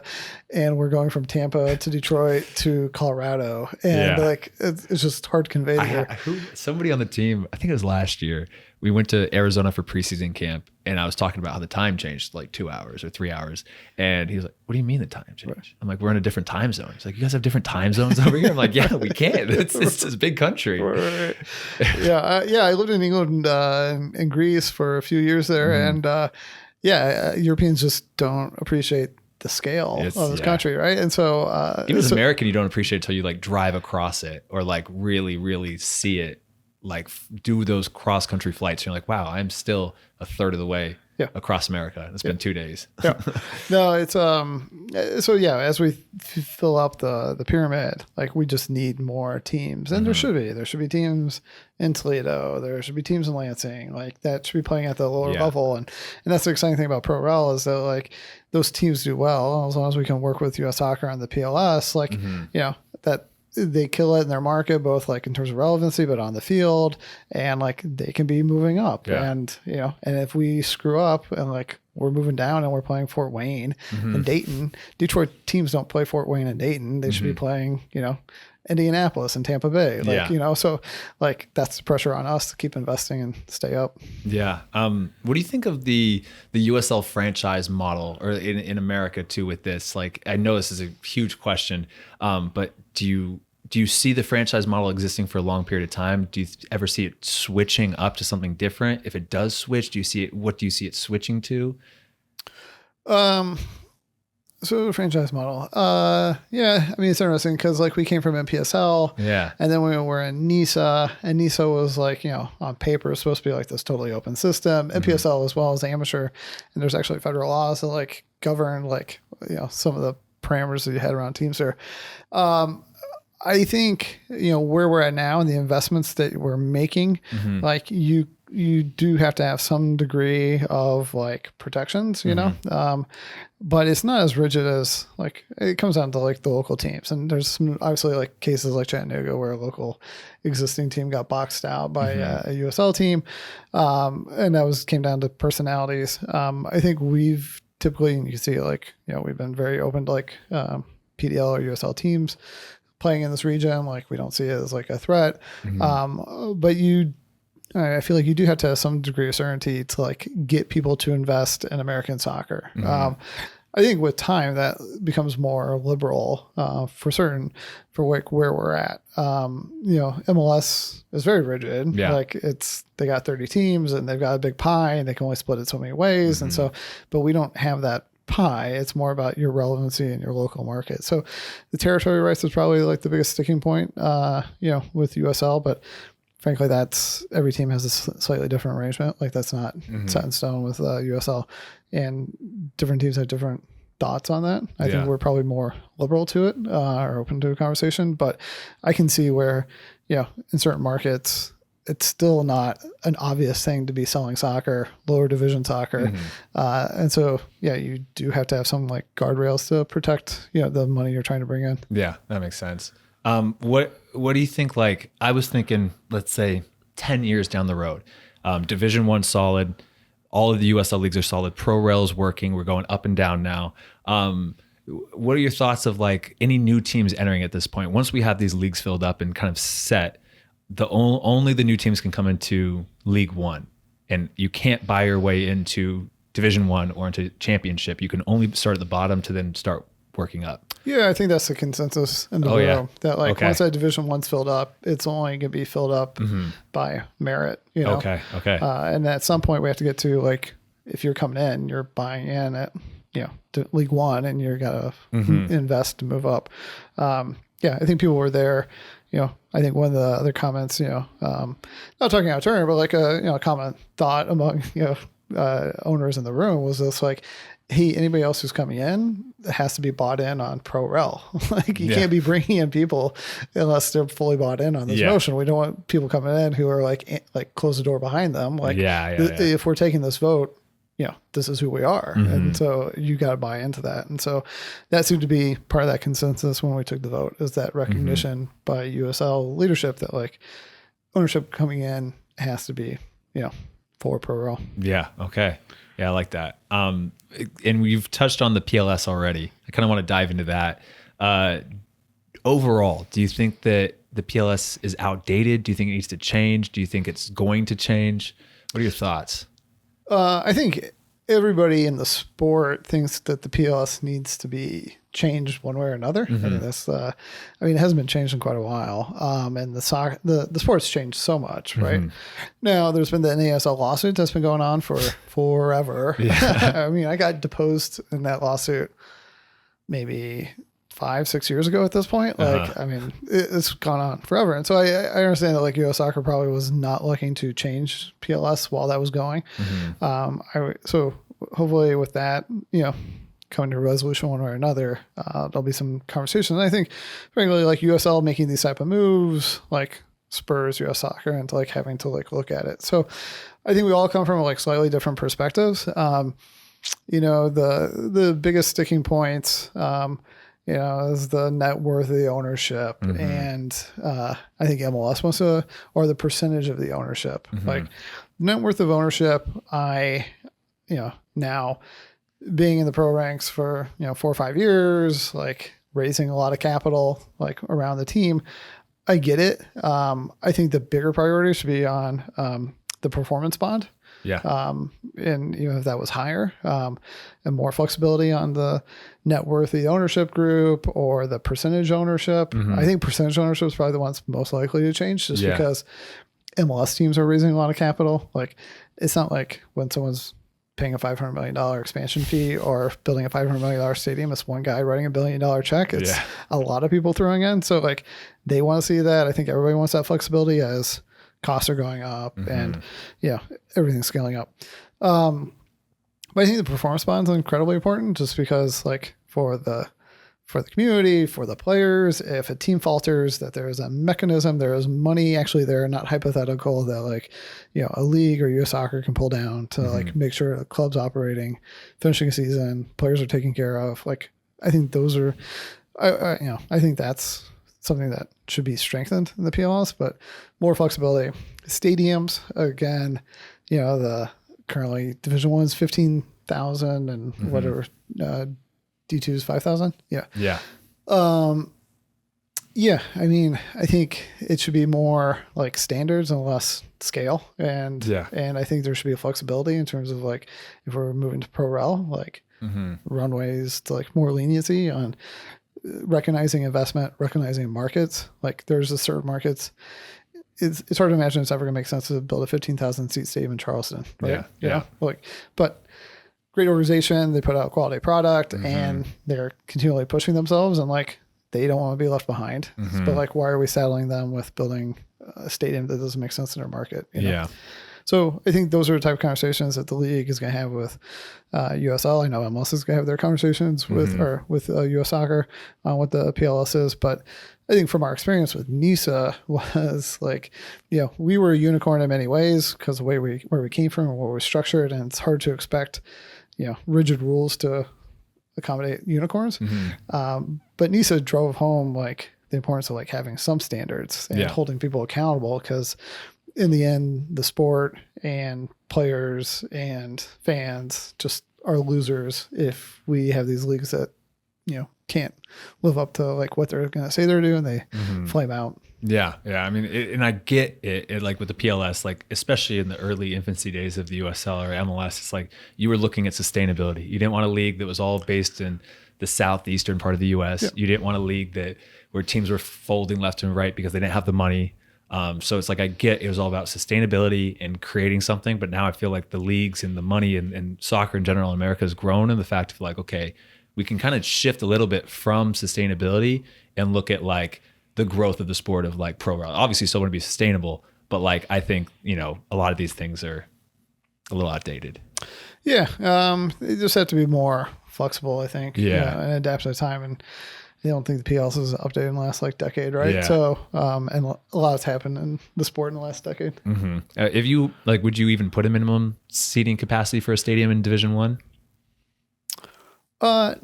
and we're going from Tampa to Detroit to Colorado, and like, it's just hard to convey here. Somebody on the team, I think it was last year, we went to Arizona for preseason camp, and I was talking about how the time changed, like 2 hours or 3 hours. And he was like, what do you mean the time changed? Right. I'm like, we're in a different time zone. He's like, you guys have different time zones over here? I'm like, yeah, we can. It's this big country. Right. I lived in England and Greece for a few years there. And Europeans just don't appreciate the scale of this country, right? And so even as an American, you don't appreciate it until you, like, drive across it or, like, really, really see it. Like, do those cross country flights. You're like, wow, I'm still a third of the way across America. It's been 2 days. No, it's so as we fill up the pyramid, like, we just need more teams, and there should be teams in Toledo, there should be teams in Lansing, like, that should be playing at the lower level, and that's the exciting thing about Pro Rel is that, like, those teams do well as long as we can work with US Soccer on the PLS, like, you know, that they kill it in their market, both, like, in terms of relevancy, but on the field, and, like, they can be moving up. And, you know, and if we screw up and, like, we're moving down and we're playing Fort Wayne and Dayton, Detroit teams don't play Fort Wayne and Dayton. They should be playing, you know, Indianapolis and Tampa Bay, like, you know, so, like, that's the pressure on us to keep investing and stay up. Yeah. What do you think of the USL franchise model, or in America too, with this? Like, I know this is a huge question, but do do you see the franchise model existing for a long period of time? Do you ever see it switching up to something different? If it does switch, what do you see it switching to? So the franchise model, yeah, I mean, it's interesting because like we came from MPSL, and then we were in NISA, and NISA was like, on paper it's supposed to be like this totally open system. MPSL as well as amateur, and there's actually federal laws that like govern like some of the parameters that you had around teams there. I think where we're at now and the investments that we're making, like you do have to have some degree of like protections, but it's not as rigid as like it comes down to like the local teams. And there's some obviously like cases like Chattanooga where a local existing team got boxed out by a USL team. And that came down to personalities. I think we've typically, and you can see like, we've been very open to like PDL or USL teams playing in this region. Like we don't see it as like a threat. But I feel like you do have to have some degree of certainty to like get people to invest in American soccer. I think with time that becomes more liberal for certain for like where we're at. MLS is very rigid. Like they got 30 teams and they've got a big pie and they can only split it so many ways. And so, but we don't have that pie. It's more about your relevancy in your local market. So the territory rights is probably like the biggest sticking point, with USL, but frankly, every team has a slightly different arrangement. Like that's not set in stone with USL, and different teams have different thoughts on that. I think we're probably more liberal to it or open to a conversation, but I can see where, in certain markets, it's still not an obvious thing to be selling soccer, lower division soccer. And so, you do have to have some like guardrails to protect, the money you're trying to bring in. Yeah, that makes sense. What do you think? Like I was thinking, let's say 10 years down the road, Division I solid, all of the USL leagues are solid. Pro Rail's working. We're going up and down now. What are your thoughts of like any new teams entering at this point? Once we have these leagues filled up and kind of set, only the new teams can come into League One, and you can't buy your way into Division I or into Championship. You can only start at the bottom to then start working up. Yeah, I think that's the consensus in the room. That like once that Division I's filled up, it's only going to be filled up by merit. Okay. And at some point we have to get to like if you're coming in, you're buying in at to League One, and you're gotta invest to move up. I think people were there. I think one of the other comments, not talking out of turn, but like a common thought among owners in the room was this like, hey, anybody else who's coming in has to be bought in on Pro Rel. Like you can't be bringing in people unless they're fully bought in on this motion. We don't want people coming in who are like close the door behind them. Like if we're taking this vote, this is who we are. And so you got to buy into that. And so that seemed to be part of that consensus when we took the vote, is that recognition by USL leadership that like ownership coming in has to be, for Pro Rel. Yeah. Okay. Yeah, I like that. And we've touched on the PLS already. I kind of want to dive into that. Overall, do you think that the PLS is outdated? Do you think it needs to change? Do you think it's going to change? What are your thoughts? I think everybody in the sport thinks that the PLS needs to be changed one way or another. And that's, it hasn't been changed in quite a while. And the sport's changed so much, right? Now there's been the NASL lawsuit that's been going on for forever. I got deposed in that lawsuit maybe 5-6 years ago at this point. It's gone on forever. And so I understand that like US Soccer probably was not looking to change PLS while that was going. So hopefully with that, coming to a resolution one way or another, there'll be some conversation. And I think frankly, like USL making these type of moves, like spurs US Soccer into like having to like look at it. So I think we all come from like slightly different perspectives. The biggest sticking points, is the net worth of the ownership. And I think MLS wants to, or the percentage of the ownership. Like net worth of ownership, now being in the pro ranks for, 4 or 5 years, like raising a lot of capital, like around the team, I get it. I think the bigger priority should be on the performance bond. Yeah. And if that was higher, and more flexibility on the net worth of the ownership group or the percentage ownership. I think percentage ownership is probably the ones most likely to change, just because MLS teams are raising a lot of capital. Like, it's not like when someone's paying a $500 million expansion fee or building a $500 million stadium, it's one guy writing $1 billion check. It's a lot of people throwing in. So like, they want to see that. I think everybody wants that flexibility as costs are going up and everything's scaling up. But I think the performance bond is incredibly important, just because like for the community, for the players, if a team falters, that there is a mechanism, there is money actually there, not hypothetical, that like, a league or US Soccer can pull down to like make sure the club's operating, finishing a season, players are taken care of. Like, I think those are, I think that's something that should be strengthened in the PLS, but more flexibility. Stadiums, again, the currently Division I is 15,000 and whatever, D2 is 5,000. Yeah. Yeah. I mean, I think it should be more like standards and less scale. And I think there should be a flexibility in terms of like, if we're moving to pro rel, like runways to like more leniency on recognizing investment, recognizing markets. Like, there's a certain markets. It's hard to imagine it's ever going to make sense to build a 15,000 seat stadium in Charleston. Right? Yeah. But great organization, they put out quality product and they're continually pushing themselves, and like, they don't want to be left behind. But like, why are we saddling them with building a stadium that doesn't make sense in our market? So I think those are the type of conversations that the league is going to have with USL. I know MLS is going to have their conversations with US Soccer on what the PLS is. But I think from our experience with NISA was like, we were a unicorn in many ways because of the way where we came from and what we're structured. And it's hard to expect, rigid rules to accommodate unicorns. But NISA drove home like the importance of like having some standards and holding people accountable, because in the end, the sport and players and fans just are losers if we have these leagues that, can't live up to like what they're going to say they're doing. They flame out. Yeah. I mean, and I get it, like with the PLS, like especially in the early infancy days of the USL or MLS, it's like you were looking at sustainability. You didn't want a league that was all based in the southeastern part of the US. You didn't want a league where teams were folding left and right because they didn't have the money. So it's like, I get it was all about sustainability and creating something, but now I feel like the leagues and the money and soccer in general in America has grown in the fact of like, okay, we can kind of shift a little bit from sustainability and look at like the growth of the sport of like pro rel. Obviously still want to be sustainable, but like, I think, a lot of these things are a little outdated. Yeah. They just have to be more flexible, I think. And adapt to the time. And I don't think the PLS is updated in the last like decade, right? Yeah. So, and a lot has happened in the sport in the last decade. If you like, would you even put a minimum seating capacity for a stadium in Division I?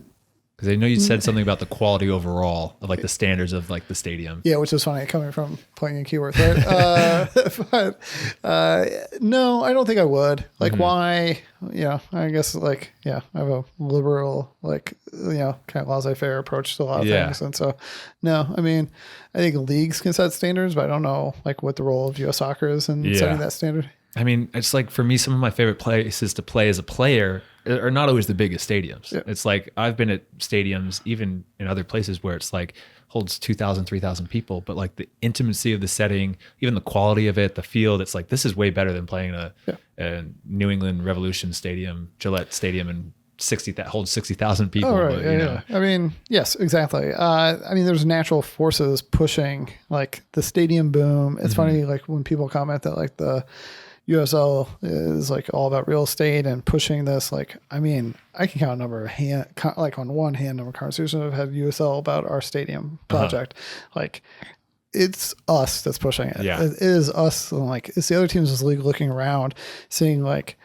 Because I know you said something about the quality overall of like the standards of like the stadium. Yeah, which is funny coming from playing in keywords, right? But no, I don't think I would. Like, why? I guess like, I have a liberal, like, kind of laissez-faire approach to a lot of things. And so, no, I mean, I think leagues can set standards, but I don't know like what the role of US Soccer is in setting that standard. I mean, it's like, for me, some of my favorite places to play as a player are not always the biggest stadiums. It's like, I've been at stadiums, even in other places where it's like holds 2,000, 3,000 people, but like the intimacy of the setting, even the quality of it, the field, it's like, this is way better than playing a New England Revolution Stadium, Gillette Stadium, and that holds 60,000 people. Oh, right. But, I mean, yes, exactly. I mean, there's natural forces pushing like the stadium boom. It's funny, like when people comment that like the USL is like all about real estate and pushing this. Like, I mean, I can count a number of like on one hand number of conversations I've had USL about our stadium project. Like, it's us that's pushing it. It is us. And like, it's the other teams in this league looking around, seeing like,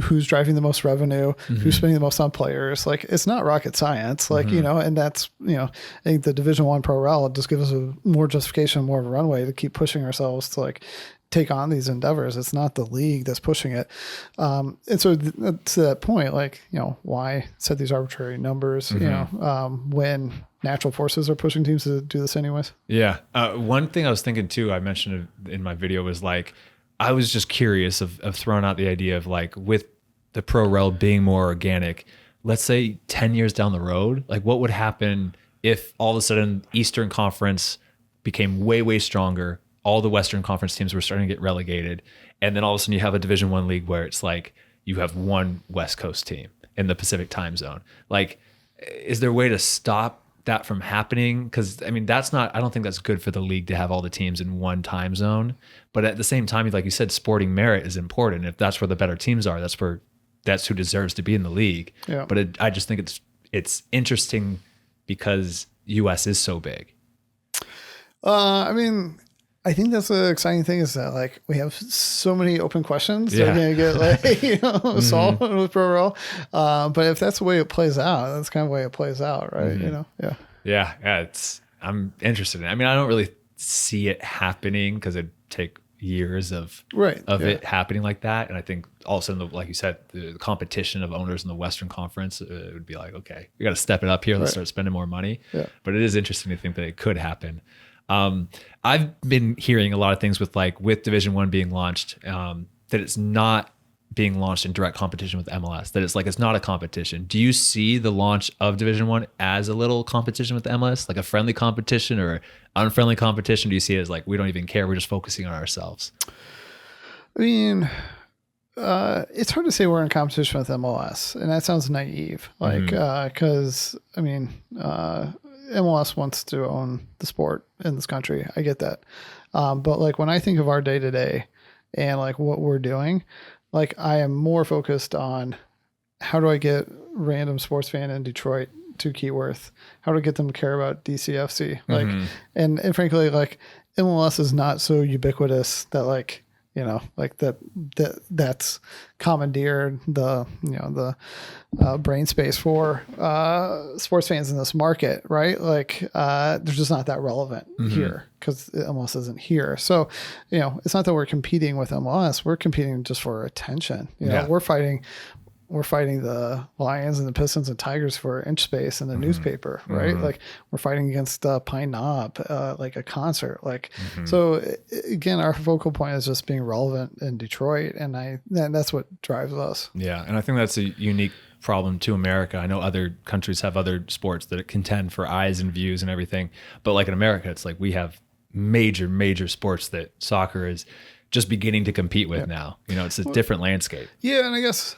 who's driving the most revenue, who's spending the most on players. Like, it's not rocket science, like, and that's, I think the Division I Pro Rel just gives us a more justification, more of a runway to keep pushing ourselves to like take on these endeavors. It's not the league that's pushing it. And so to that point, like, why set these arbitrary numbers, when natural forces are pushing teams to do this anyways? Yeah. One thing I was thinking too, I mentioned in my video, was like, I was just curious of throwing out the idea of like with the pro rel being more organic, let's say 10 years down the road, like what would happen if all of a sudden Eastern Conference became way, way stronger, all the Western Conference teams were starting to get relegated, and then all of a sudden you have a Division I league where it's like you have one West Coast team in the Pacific time zone. Like, is there a way to stop that from happening? Because I mean, I don't think that's good for the league to have all the teams in one time zone. But at the same time, like you said, sporting merit is important. If that's where the better teams are, that's who deserves to be in the league. Yeah. But I just think it's interesting because US is so big. I mean, I think that's the exciting thing is that like we have so many open questions that are going to get like, solved with pro rel. But if that's the way it plays out, that's kind of the way it plays out. Right. Yeah. I'm interested in it. I mean, I don't really see it happening because it'd take years of it happening like that. And I think all of a sudden, like you said, the competition of owners in the Western Conference, it would be like, okay, we got to step it up here. Let's start spending more money. Yeah. But it is interesting to think that it could happen. I've been hearing a lot of things with Division I being launched, that it's not being launched in direct competition with MLS, that it's not a competition. Do you see the launch of Division I as a little competition with the MLS, like a friendly competition or unfriendly competition? Do you see it as like, we don't even care, we're just focusing on ourselves? I mean, it's hard to say we're in competition with MLS, and that sounds naive. Because I mean, MLS wants to own the sport in this country. I get that. But like when I think of our day to day and like what we're doing, like I am more focused on how do I get random sports fan in Detroit to Keyworth? How do I get them to care about DCFC? Like, and frankly, like MLS is not so ubiquitous that like, like that's commandeered the brain space for sports fans in this market, right? Like they're just not that relevant here because MLS isn't here. So, it's not that we're competing with MLS. We're competing just for attention. We're fighting the Lions and the Pistons and Tigers for inch space in the newspaper, right? Like we're fighting against Pine Knob, like a concert. Like, so again, our focal point is just being relevant in Detroit. And that's what drives us. Yeah. And I think that's a unique problem to America. I know other countries have other sports that contend for eyes and views and everything. But like in America, it's like we have major sports that soccer is just beginning to compete with now. It's a different landscape. Yeah, and I guess,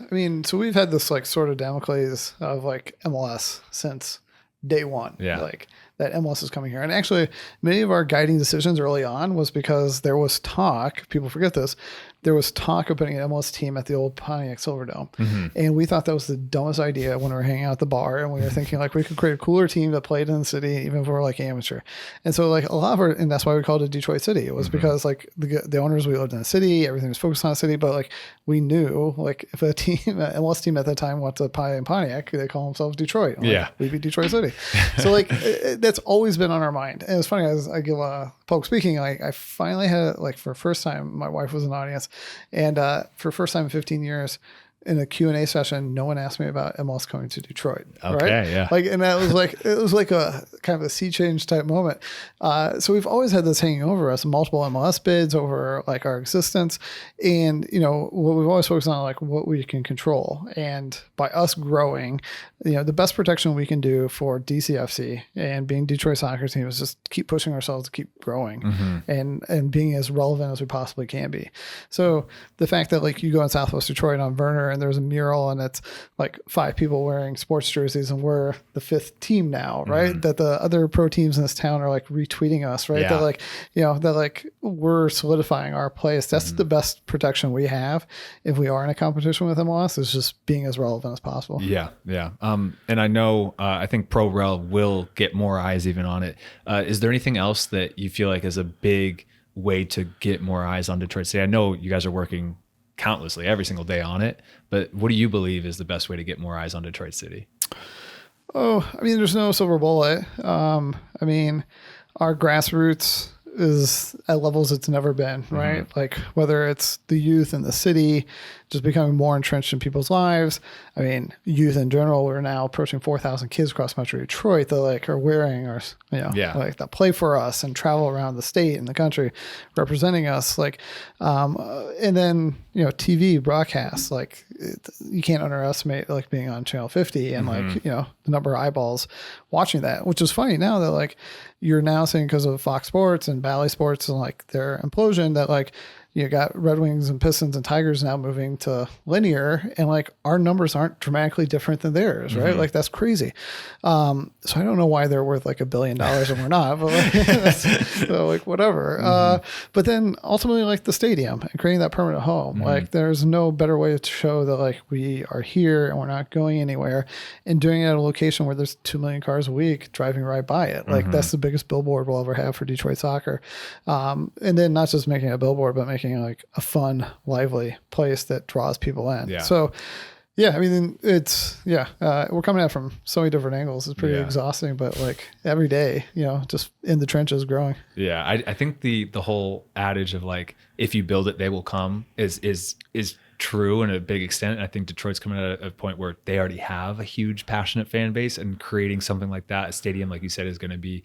so we've had this like sort of Damocles of like MLS since day one. Yeah. Like that MLS is coming here. And actually, many of our guiding decisions early on was because there was talk, people forget this, there was talk of putting an MLS team at the old Pontiac Silverdome. And we thought that was the dumbest idea when we were hanging out at the bar and we were thinking like we could create a cooler team that played in the city, even if we're like amateur. And so like a lot of and that's why we called it Detroit City. It was because like the owners, we lived in the city, everything was focused on the city, but like we knew like if an MLS team at that time went to Pontiac, they call themselves Detroit. We'd be Detroit City. So like that's always been on our mind. And it's funny, as I give public speaking, like I finally had it, like for the first time, my wife was in the audience. And for the first time in 15 years, in a Q&A session, no one asked me about MLS coming to Detroit. Okay, right? Yeah. Like, and that was like, it was like a kind of a sea change type moment. So we've always had this hanging over us, multiple MLS bids over like our existence. And, what we've always focused on, like what we can control. And by us growing, the best protection we can do for DCFC and being Detroit soccer team is just keep pushing ourselves to keep growing and being as relevant as we possibly can be. So the fact that like you go in Southwest Detroit on Verner and there's a mural and it's like 5 people wearing sports jerseys and we're the 5th team now, right? That the other pro teams in this town are like retweeting us, right? That like, that like we're solidifying our place. That's the best protection we have if we are in a competition with MLS, is just being as relevant as possible. Yeah. And I know, I think Pro Rel will get more eyes even on it. Is there anything else that you feel like is a big way to get more eyes on Detroit City? I know you guys are working countlessly every single day on it, but what do you believe is the best way to get more eyes on Detroit City? There's no silver bullet. Our grassroots is at levels it's never been, right? Like whether it's the youth in the city just becoming more entrenched in people's lives. I mean, youth in general, we're now approaching 4,000 kids across Metro Detroit that like are wearing or, like that play for us and travel around the state and the country representing us. Like, and then, TV broadcasts, like you can't underestimate like being on Channel 50 and like, the number of eyeballs watching that, which is funny now that like you're now seeing because of Fox Sports and Bally Sports and like their implosion that like, you got Red Wings and Pistons and Tigers now moving to linear, and like our numbers aren't dramatically different than theirs, right? Like that's crazy. So I don't know why they're worth like $1 billion and we're not, but like, so like whatever. But then ultimately like the stadium and creating that permanent home, like there's no better way to show that like we are here and we're not going anywhere, and doing it at a location where there's 2 million cars a week driving right by it. Like that's the biggest billboard we'll ever have for Detroit soccer. And then not just making a billboard, but making like a fun, lively place that draws people in. Yeah. So, I mean, it's, we're coming at it from so many different angles. It's pretty exhausting, but like every day, just in the trenches growing. Yeah. I think the whole adage of like, if you build it, they will come is true in a big extent. I think Detroit's coming at a point where they already have a huge, passionate fan base, and creating something like that, a stadium, like you said, is going to be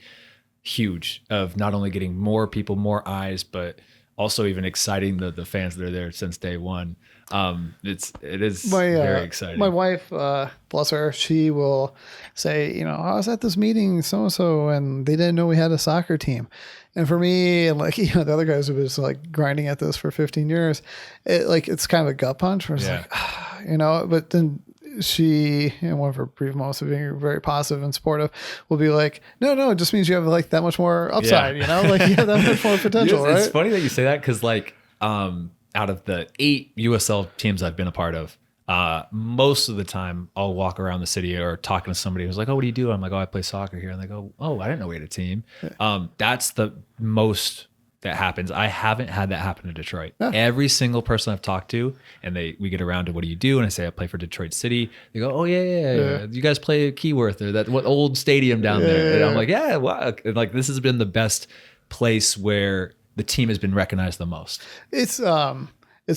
huge of not only getting more people, more eyes, but also even exciting the fans that are there since day one. It is very exciting. My wife, bless her, she will say, I was at this meeting so-and-so and they didn't know we had a soccer team. And for me, and like, the other guys who was like grinding at this for 15 years, it's kind of a gut punch where it's like, but then she, in one of her brief moments of being very positive and supportive, will be like, no, it just means you have like that much more upside, like you have that much more potential, right? It's funny that you say that because like out of the 8 USL teams I've been a part of, most of the time I'll walk around the city or talking to somebody who's like, oh, what do you do? I'm like, oh, I play soccer here. And they go, oh, I didn't know we had a team. That's the most that happens. I haven't had that happen to Detroit. Every single person I've talked to, and we get around to what do you do? And I say I play for Detroit City. They go, oh yeah. You guys play at Keyworth or that what old stadium down there? And I'm like, yeah, wow. And like this has been the best place where the team has been recognized the most. It's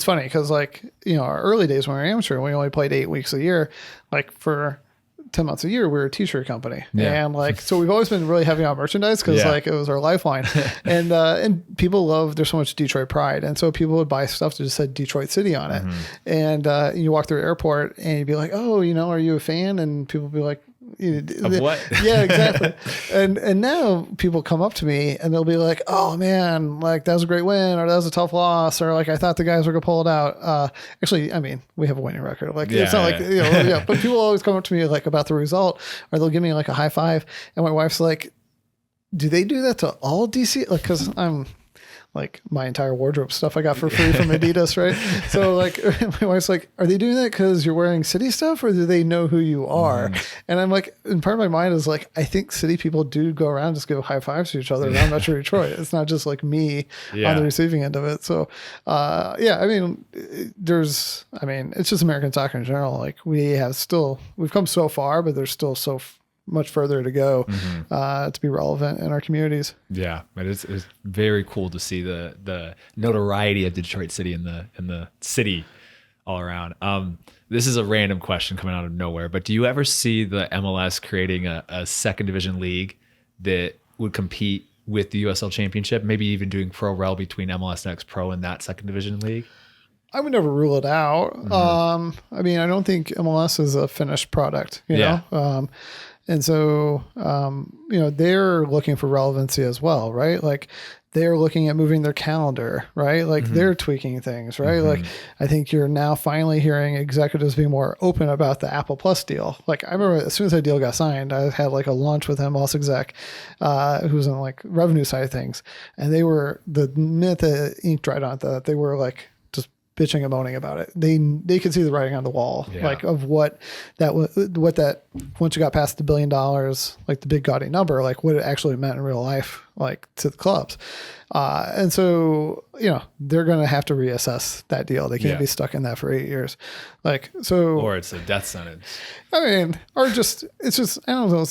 funny because like our early days when we were amateur, we only played 8 weeks a year. Like for 10 months a year, we were a t-shirt company. And like, so we've always been really heavy on merchandise because like it was our lifeline. And people there's so much Detroit pride. And so people would buy stuff that just said Detroit City on it. And you walk through the airport and you'd be like, oh, are you a fan? And people would be like, of what? Yeah, exactly. and now people come up to me and they'll be like, oh man, like that was a great win, or that was a tough loss, or like I thought the guys were gonna pull it out. Actually, I mean, we have a winning record. Like it's not like but people always come up to me like about the result, or they'll give me like a high five, and my wife's like, do they do that to all DC? Like, because I'm like my entire wardrobe stuff I got for free from Adidas, right? So like my wife's like, are they doing that because you're wearing city stuff, or do they know who you are? And I'm like, and part of my mind is like, I think city people do go around just give high fives to each other around Metro Detroit. It's not just like me on the receiving end of it. So I mean, it's just American soccer in general. Like we've come so far, but there's still so much further to go to be relevant in our communities. Yeah, but it's very cool to see the notoriety of Detroit City in the city all around. This is a random question coming out of nowhere, but do you ever see the MLS creating a second division league that would compete with the USL Championship, maybe even doing pro rel between MLS Next Pro and that second division league? I would never rule it out. I mean, I don't think MLS is a finished product, you know? And so, they're looking for relevancy as well, right? Like they're looking at moving their calendar, right? Like they're tweaking things, right? Like I think you're now finally hearing executives being more open about the Apple Plus deal. Like I remember as soon as that deal got signed, I had like a lunch with MLS exec, who's on like revenue side of things. And they were, the minute the ink dried on that, they were like, bitching and moaning about it. They could see the writing on the wall, like of what that once you got past the $1 billion, like the big gaudy number, like what it actually meant in real life, like to the clubs. And so, they're going to have to reassess that deal. They can't be stuck in that for 8 years. Like, so, or it's a death sentence. I mean, or just, it's just, I don't know.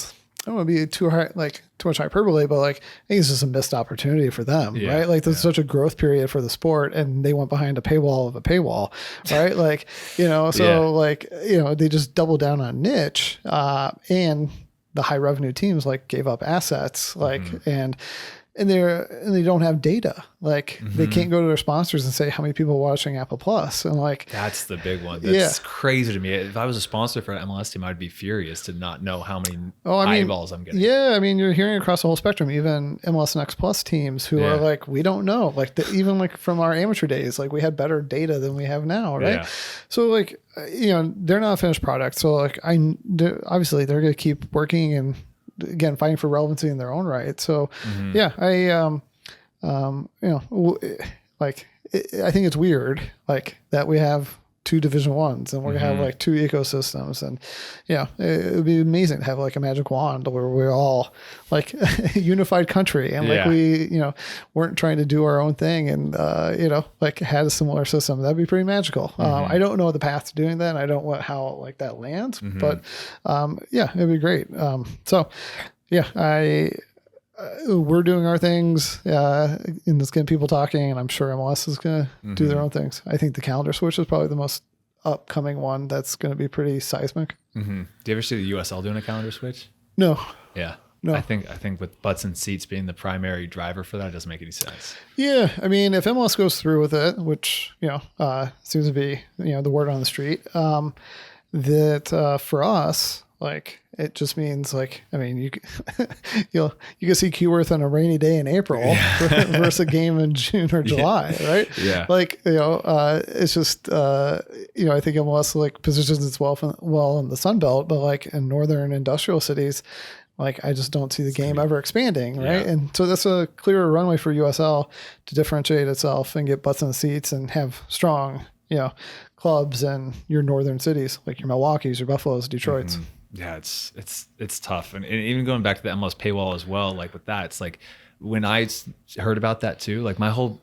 don't want to be too high, like too much hyperbole, but like I think it's just a missed opportunity for them, right? Like there's such a growth period for the sport, and they went behind a paywall of a paywall, right? Like, so like, they just doubled down on niche, and the high revenue teams like gave up assets, like, and they don't have data. Like they can't go to their sponsors and say how many people are watching Apple Plus. And like, that's the big one. That's crazy to me. If I was a sponsor for an MLS team, I'd be furious to not know how many eyeballs I'm getting. Yeah. I mean, you're hearing across the whole spectrum, even MLS Next Plus teams who are like, we don't know, like even like from our amateur days, like we had better data than we have now. Right. Yeah. So like, they're not a finished product. So like obviously they're going to keep working and, again, fighting for relevancy in their own right. So, I think it's weird, like that we have two Division Ones and we're gonna have like two ecosystems, and it would be amazing to have like a magic wand where we're all like a unified country and like we weren't trying to do our own thing and like had a similar system. That'd be pretty magical. I don't know the path to doing that. I don't know how like that lands, but it'd be great. We're doing our things, and it's getting people talking, and I'm sure MLS is going to do their own things. I think the calendar switch is probably the most upcoming one that's going to be pretty seismic. Do you ever see the USL doing a calendar switch? No. Yeah. No. I think with butts and seats being the primary driver for that, it doesn't make any sense. Yeah. I mean, if MLS goes through with it, which, seems to be, the word on the street, that for us, like, it just means like, I mean, you can see Keyworth on a rainy day in April versus a game in June or July, right? Yeah. Like, it's just, I think MLS like positions itself well in the Sun Belt, but like in northern industrial cities, like I just don't see the game ever expanding, right? Yeah. And so that's a clearer runway for USL to differentiate itself and get butts in the seats and have strong, clubs in your northern cities, like your Milwaukee's, your Buffalo's, Detroit's. Yeah, it's tough. And even going back to the MLS paywall as well, like with that, it's like when I heard about that too, like my whole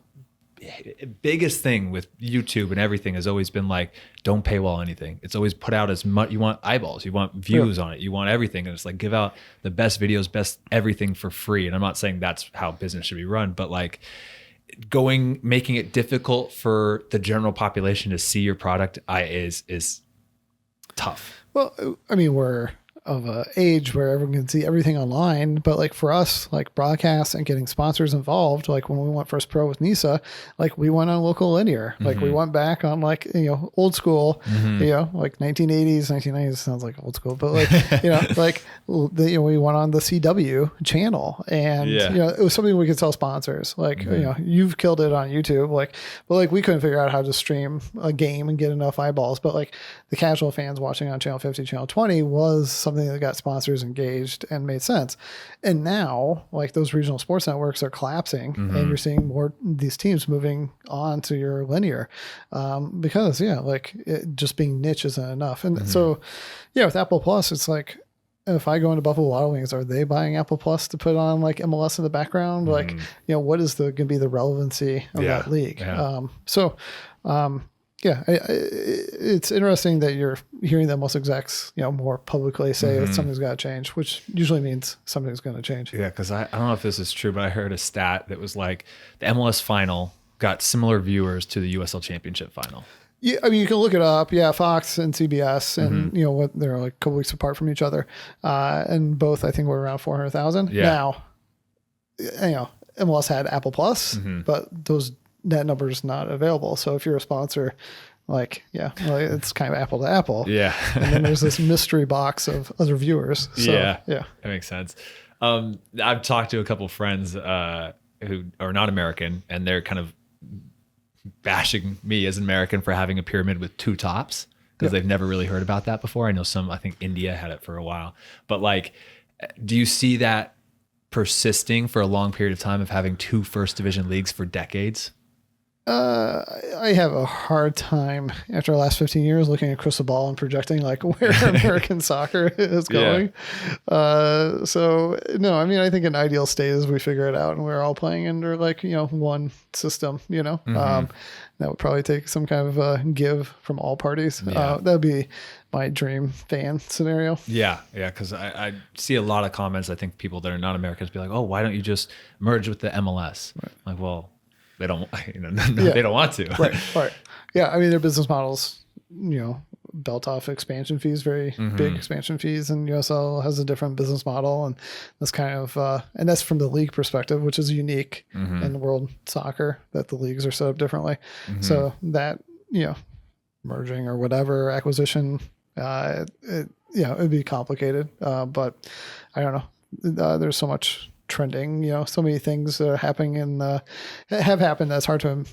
biggest thing with YouTube and everything has always been like, don't paywall anything. It's always put out as much, you want eyeballs, you want views on it, you want everything. And it's like, give out the best videos, best everything for free. And I'm not saying that's how business should be run, but like making it difficult for the general population to see your product is tough. Well, I mean, we're of a age where everyone can see everything online, but like for us, like broadcast and getting sponsors involved, like when we went first pro with NISA, like we went on local linear, like we went back on like, old school, like 1980s, 1990s sounds like old school, but like, like, we went on the CW channel and, it was something we could sell sponsors. Like, you've killed it on YouTube, like, but like we couldn't figure out how to stream a game and get enough eyeballs, but like the casual fans watching on channel 50, channel 20 was something that got sponsors engaged and made sense. And now like those regional sports networks are collapsing and you're seeing more these teams moving on to your linear because like it just being niche isn't enough. And so with Apple Plus, it's like, if I go into Buffalo Wild Wings, are they buying Apple Plus to put on like MLS in the background? Like, what is going to be the relevancy of that league? It's interesting that you're hearing the most execs, more publicly say that something's got to change, which usually means something's going to change. Yeah, because I don't know if this is true, but I heard a stat that was like the MLS final got similar viewers to the USL Championship final. Yeah, I mean, you can look it up. Yeah, Fox and CBS, and what they're like a couple weeks apart from each other, and both I think were around 400,000. Yeah. Now, MLS had Apple Plus, but that number is not available. So if you're a sponsor, like, it's kind of apple to apple. Yeah. And then there's this mystery box of other viewers. So, yeah. That makes sense. I've talked to a couple of friends who are not American, and they're kind of bashing me as an American for having a pyramid with two tops because they've never really heard about that before. I know I think India had it for a while. But like, do you see that persisting for a long period of time of having two first division leagues for decades? I have a hard time after the last 15 years looking at crystal ball and projecting like where American soccer is going. So no, I mean, I think an ideal state is we figure it out and we're all playing under like, one system, that would probably take some kind of a give from all parties. That'd be my dream fan scenario. Yeah. Cause I see a lot of comments. I think people that are not Americans be like, oh, why don't you just merge with the MLS? Right. Like, well, they don't, they don't want to. Right. Yeah. I mean, their business models, built off expansion fees, very big expansion fees, and USL has a different business model. And that's kind of, and that's from the league perspective, which is unique in world soccer, that the leagues are set up differently. So that, merging or whatever acquisition, it'd be complicated. But I don't know. There's so much trending, so many things that are happening have happened that's hard to,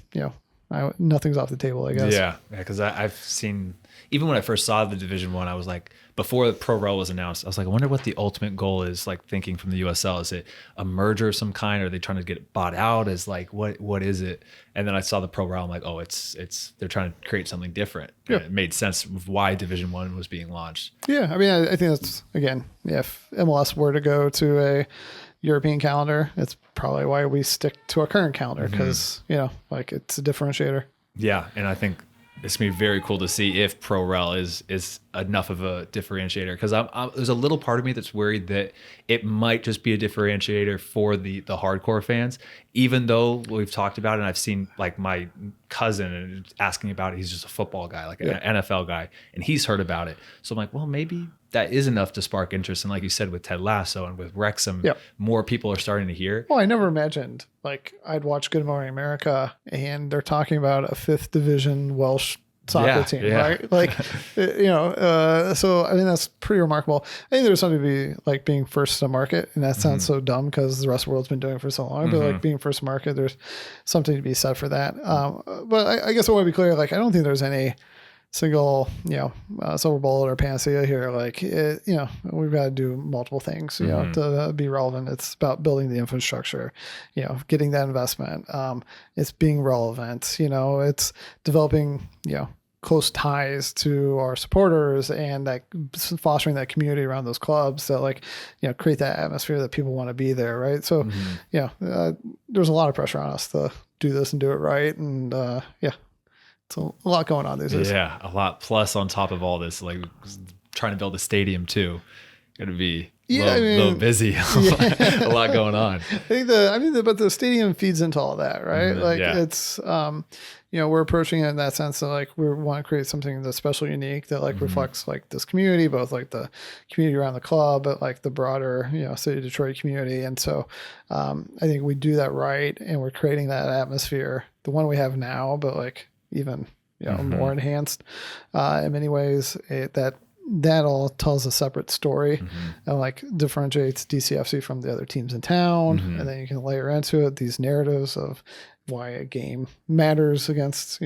nothing's off the table, I guess. Yeah. Because I've seen, even when I first saw the Division One, I was like, before the Pro Rel was announced, I was like, I wonder what the ultimate goal is. Like thinking from the USL, is it a merger of some kind? Are they trying to get it bought out? Is like, what is it? And then I saw the Pro Rel, I'm like, oh, it's they're trying to create something different. Yeah. And it made sense of why Division One was being launched. Yeah. I mean, I think that's, again, if MLS were to go to a European calendar, it's probably why we stick to our current calendar, because like it's a differentiator. Yeah, and I think it's gonna be very cool to see if Pro Rel is enough of a differentiator, because there's a little part of me that's worried that it might just be a differentiator for the hardcore fans, even though we've talked about it and I've seen like my cousin asking about it. He's just a football guy, like an NFL guy, and he's heard about it. So I'm like, well, maybe that is enough to spark interest. And like you said, with Ted Lasso and with Wrexham, more people are starting to hear. Well, I never imagined, like, I'd watch Good Morning America and they're talking about a 5th division Welsh soccer team, right? Like, so I mean, that's pretty remarkable. I think there's something to be like being first to market, and that sounds so dumb because the rest of the world's been doing it for so long, but like being first to market, there's something to be said for that. But I guess I want to be clear, like, I don't think there's any single, silver bullet or panacea here. Like, we've got to do multiple things, to be relevant. It's about building the infrastructure, getting that investment. It's being relevant, it's developing, close ties to our supporters and that fostering that community around those clubs that create that atmosphere that people want to be there. Right. So, there's a lot of pressure on us to do this and do it right. And, it's a lot going on these days. Yeah, a lot. Plus, on top of all this, like trying to build a stadium too, going to be a little busy. A lot going on. I think but the stadium feeds into all that, right? It's, we're approaching it in that sense that like we want to create something that's special, unique, that like reflects like this community, both like the community around the club, but like the broader, city of Detroit community. And so I think we do that right, and we're creating that atmosphere, the one we have now, but like even more enhanced in many ways. That all tells a separate story and like differentiates DCFC from the other teams in town. And then you can layer into it these narratives of why a game matters against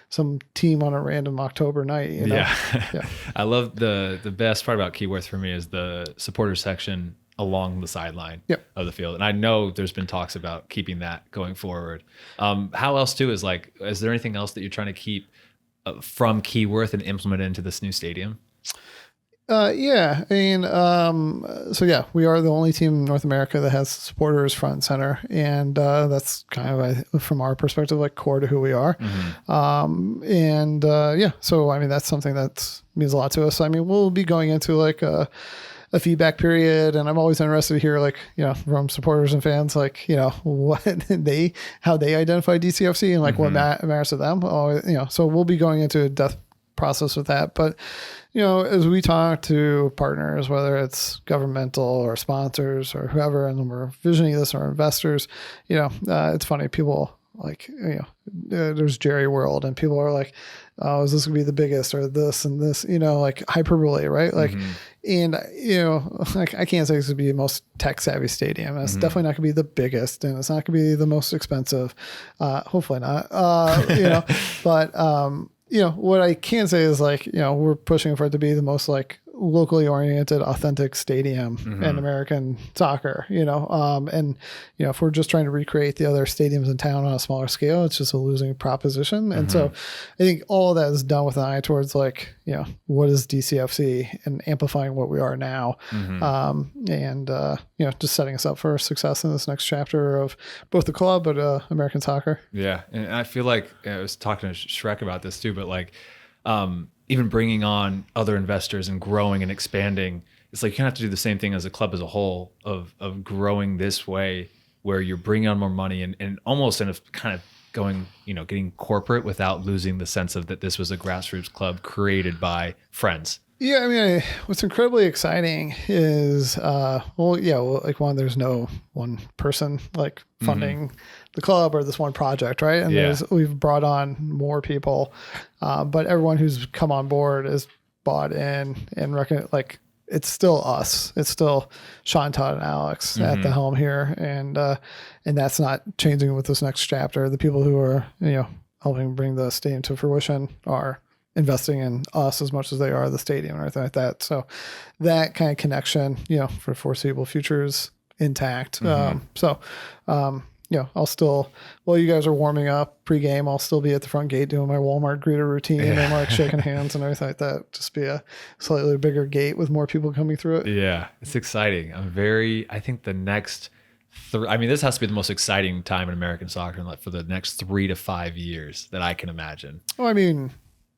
some team on a random October night. Yeah. I love the best part about Keyworth for me is the supporter section along the sideline of the field. And I know there's been talks about keeping that going forward. How else too is there anything else that you're trying to keep from Keyworth and implement into this new stadium? I mean, we are the only team in North America that has supporters front and center. And that's kind of, from our perspective, like core to who we are. So, I mean, that's something that means a lot to us. I mean, we'll be going into like a feedback period, and I'm always interested to hear from supporters and fans, how they identify DCFC and what matters to them. So we'll be going into a depth process with that. But, as we talk to partners, whether it's governmental or sponsors or whoever, and we're visioning this, or investors, it's funny, people there's Jerry World, and people are like, oh, is this gonna be the biggest, or this and this, hyperbole, right? And I can't say this would be the most tech savvy stadium. It's definitely not gonna be the biggest, and it's not gonna be the most expensive. Hopefully not. But what I can say is we're pushing for it to be the most locally oriented, authentic stadium in American soccer, and, if we're just trying to recreate the other stadiums in town on a smaller scale, it's just a losing proposition. And so I think all of that is done with an eye towards like, what is DCFC and amplifying what we are now. And just setting us up for success in this next chapter of both the club, but American soccer. Yeah. And I feel like I was talking to Shrek about this too, but like, even bringing on other investors and growing and expanding, it's like you kind of have to do the same thing as a club as a whole of growing this way where you're bringing on more money and almost in a kind of going, getting corporate without losing the sense of that this was a grassroots club created by friends. Yeah, I mean, what's incredibly exciting is, like there's no one person like funding the club or this one project, right? And we've brought on more people, but everyone who's come on board is bought in and like it's still us. It's still Sean, Todd, and Alex at the helm here, and that's not changing with this next chapter. The people who are helping bring the stadium to fruition are investing in us as much as they are the stadium and everything like that. So that kind of connection, for foreseeable future is intact. I'll still, while you guys are warming up pregame, I'll still be at the front gate doing my Walmart greeter routine and like shaking hands and everything like that. Just be a slightly bigger gate with more people coming through it. Yeah, it's exciting. I think the next this has to be the most exciting time in American soccer for the next 3 to 5 years that I can imagine. Well, I mean,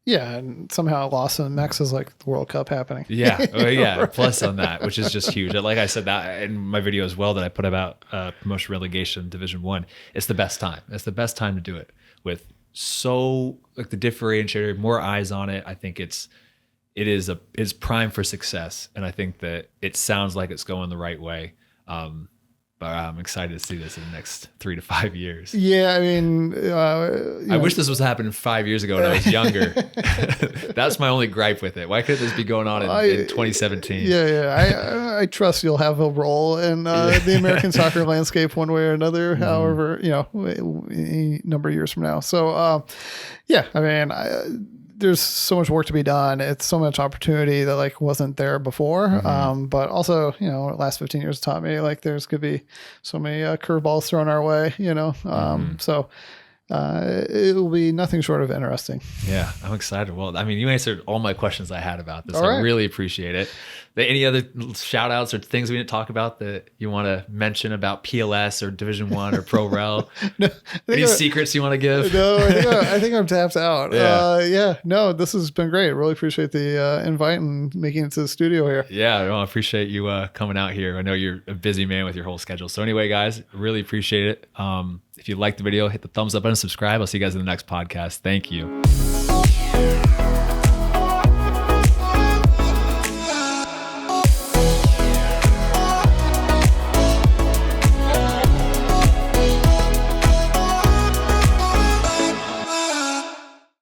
yeah, and somehow Lawson Mex is like the World Cup happening. Yeah, right. Plus on that, which is just huge. Like I said that in my video as well that I put about promotion relegation Division 1. It's the best time. It's the best time to do it with the differentiator, more eyes on it. I think it's prime for success, and I think that it sounds like it's going the right way. But I'm excited to see this in the next 3 to 5 years. Yeah, I mean, I wish this was happening 5 years ago when I was younger. That's my only gripe with it. Why couldn't this be going on in 2017? Yeah. I trust you'll have a role in the American soccer landscape one way or another, however, a number of years from now. So, I mean, there's so much work to be done. It's so much opportunity that like wasn't there before. But also, the last 15 years taught me like there's could be so many curveballs thrown our way, so it will be nothing short of interesting. Yeah, I'm excited. Well, I mean, you answered all my questions I had about this. I really appreciate it. Any other shout outs or things we didn't talk about that you want to mention about PLS or Division 1 or Pro Rel? Any secrets you want to give? No, I think I'm tapped out. No, this has been great. Really appreciate the invite and making it to the studio here. Yeah, I appreciate you coming out here. I know you're a busy man with your whole schedule. So anyway, guys, really appreciate it. If you liked the video, hit the thumbs up button, subscribe. I'll see you guys in the next podcast. Thank you.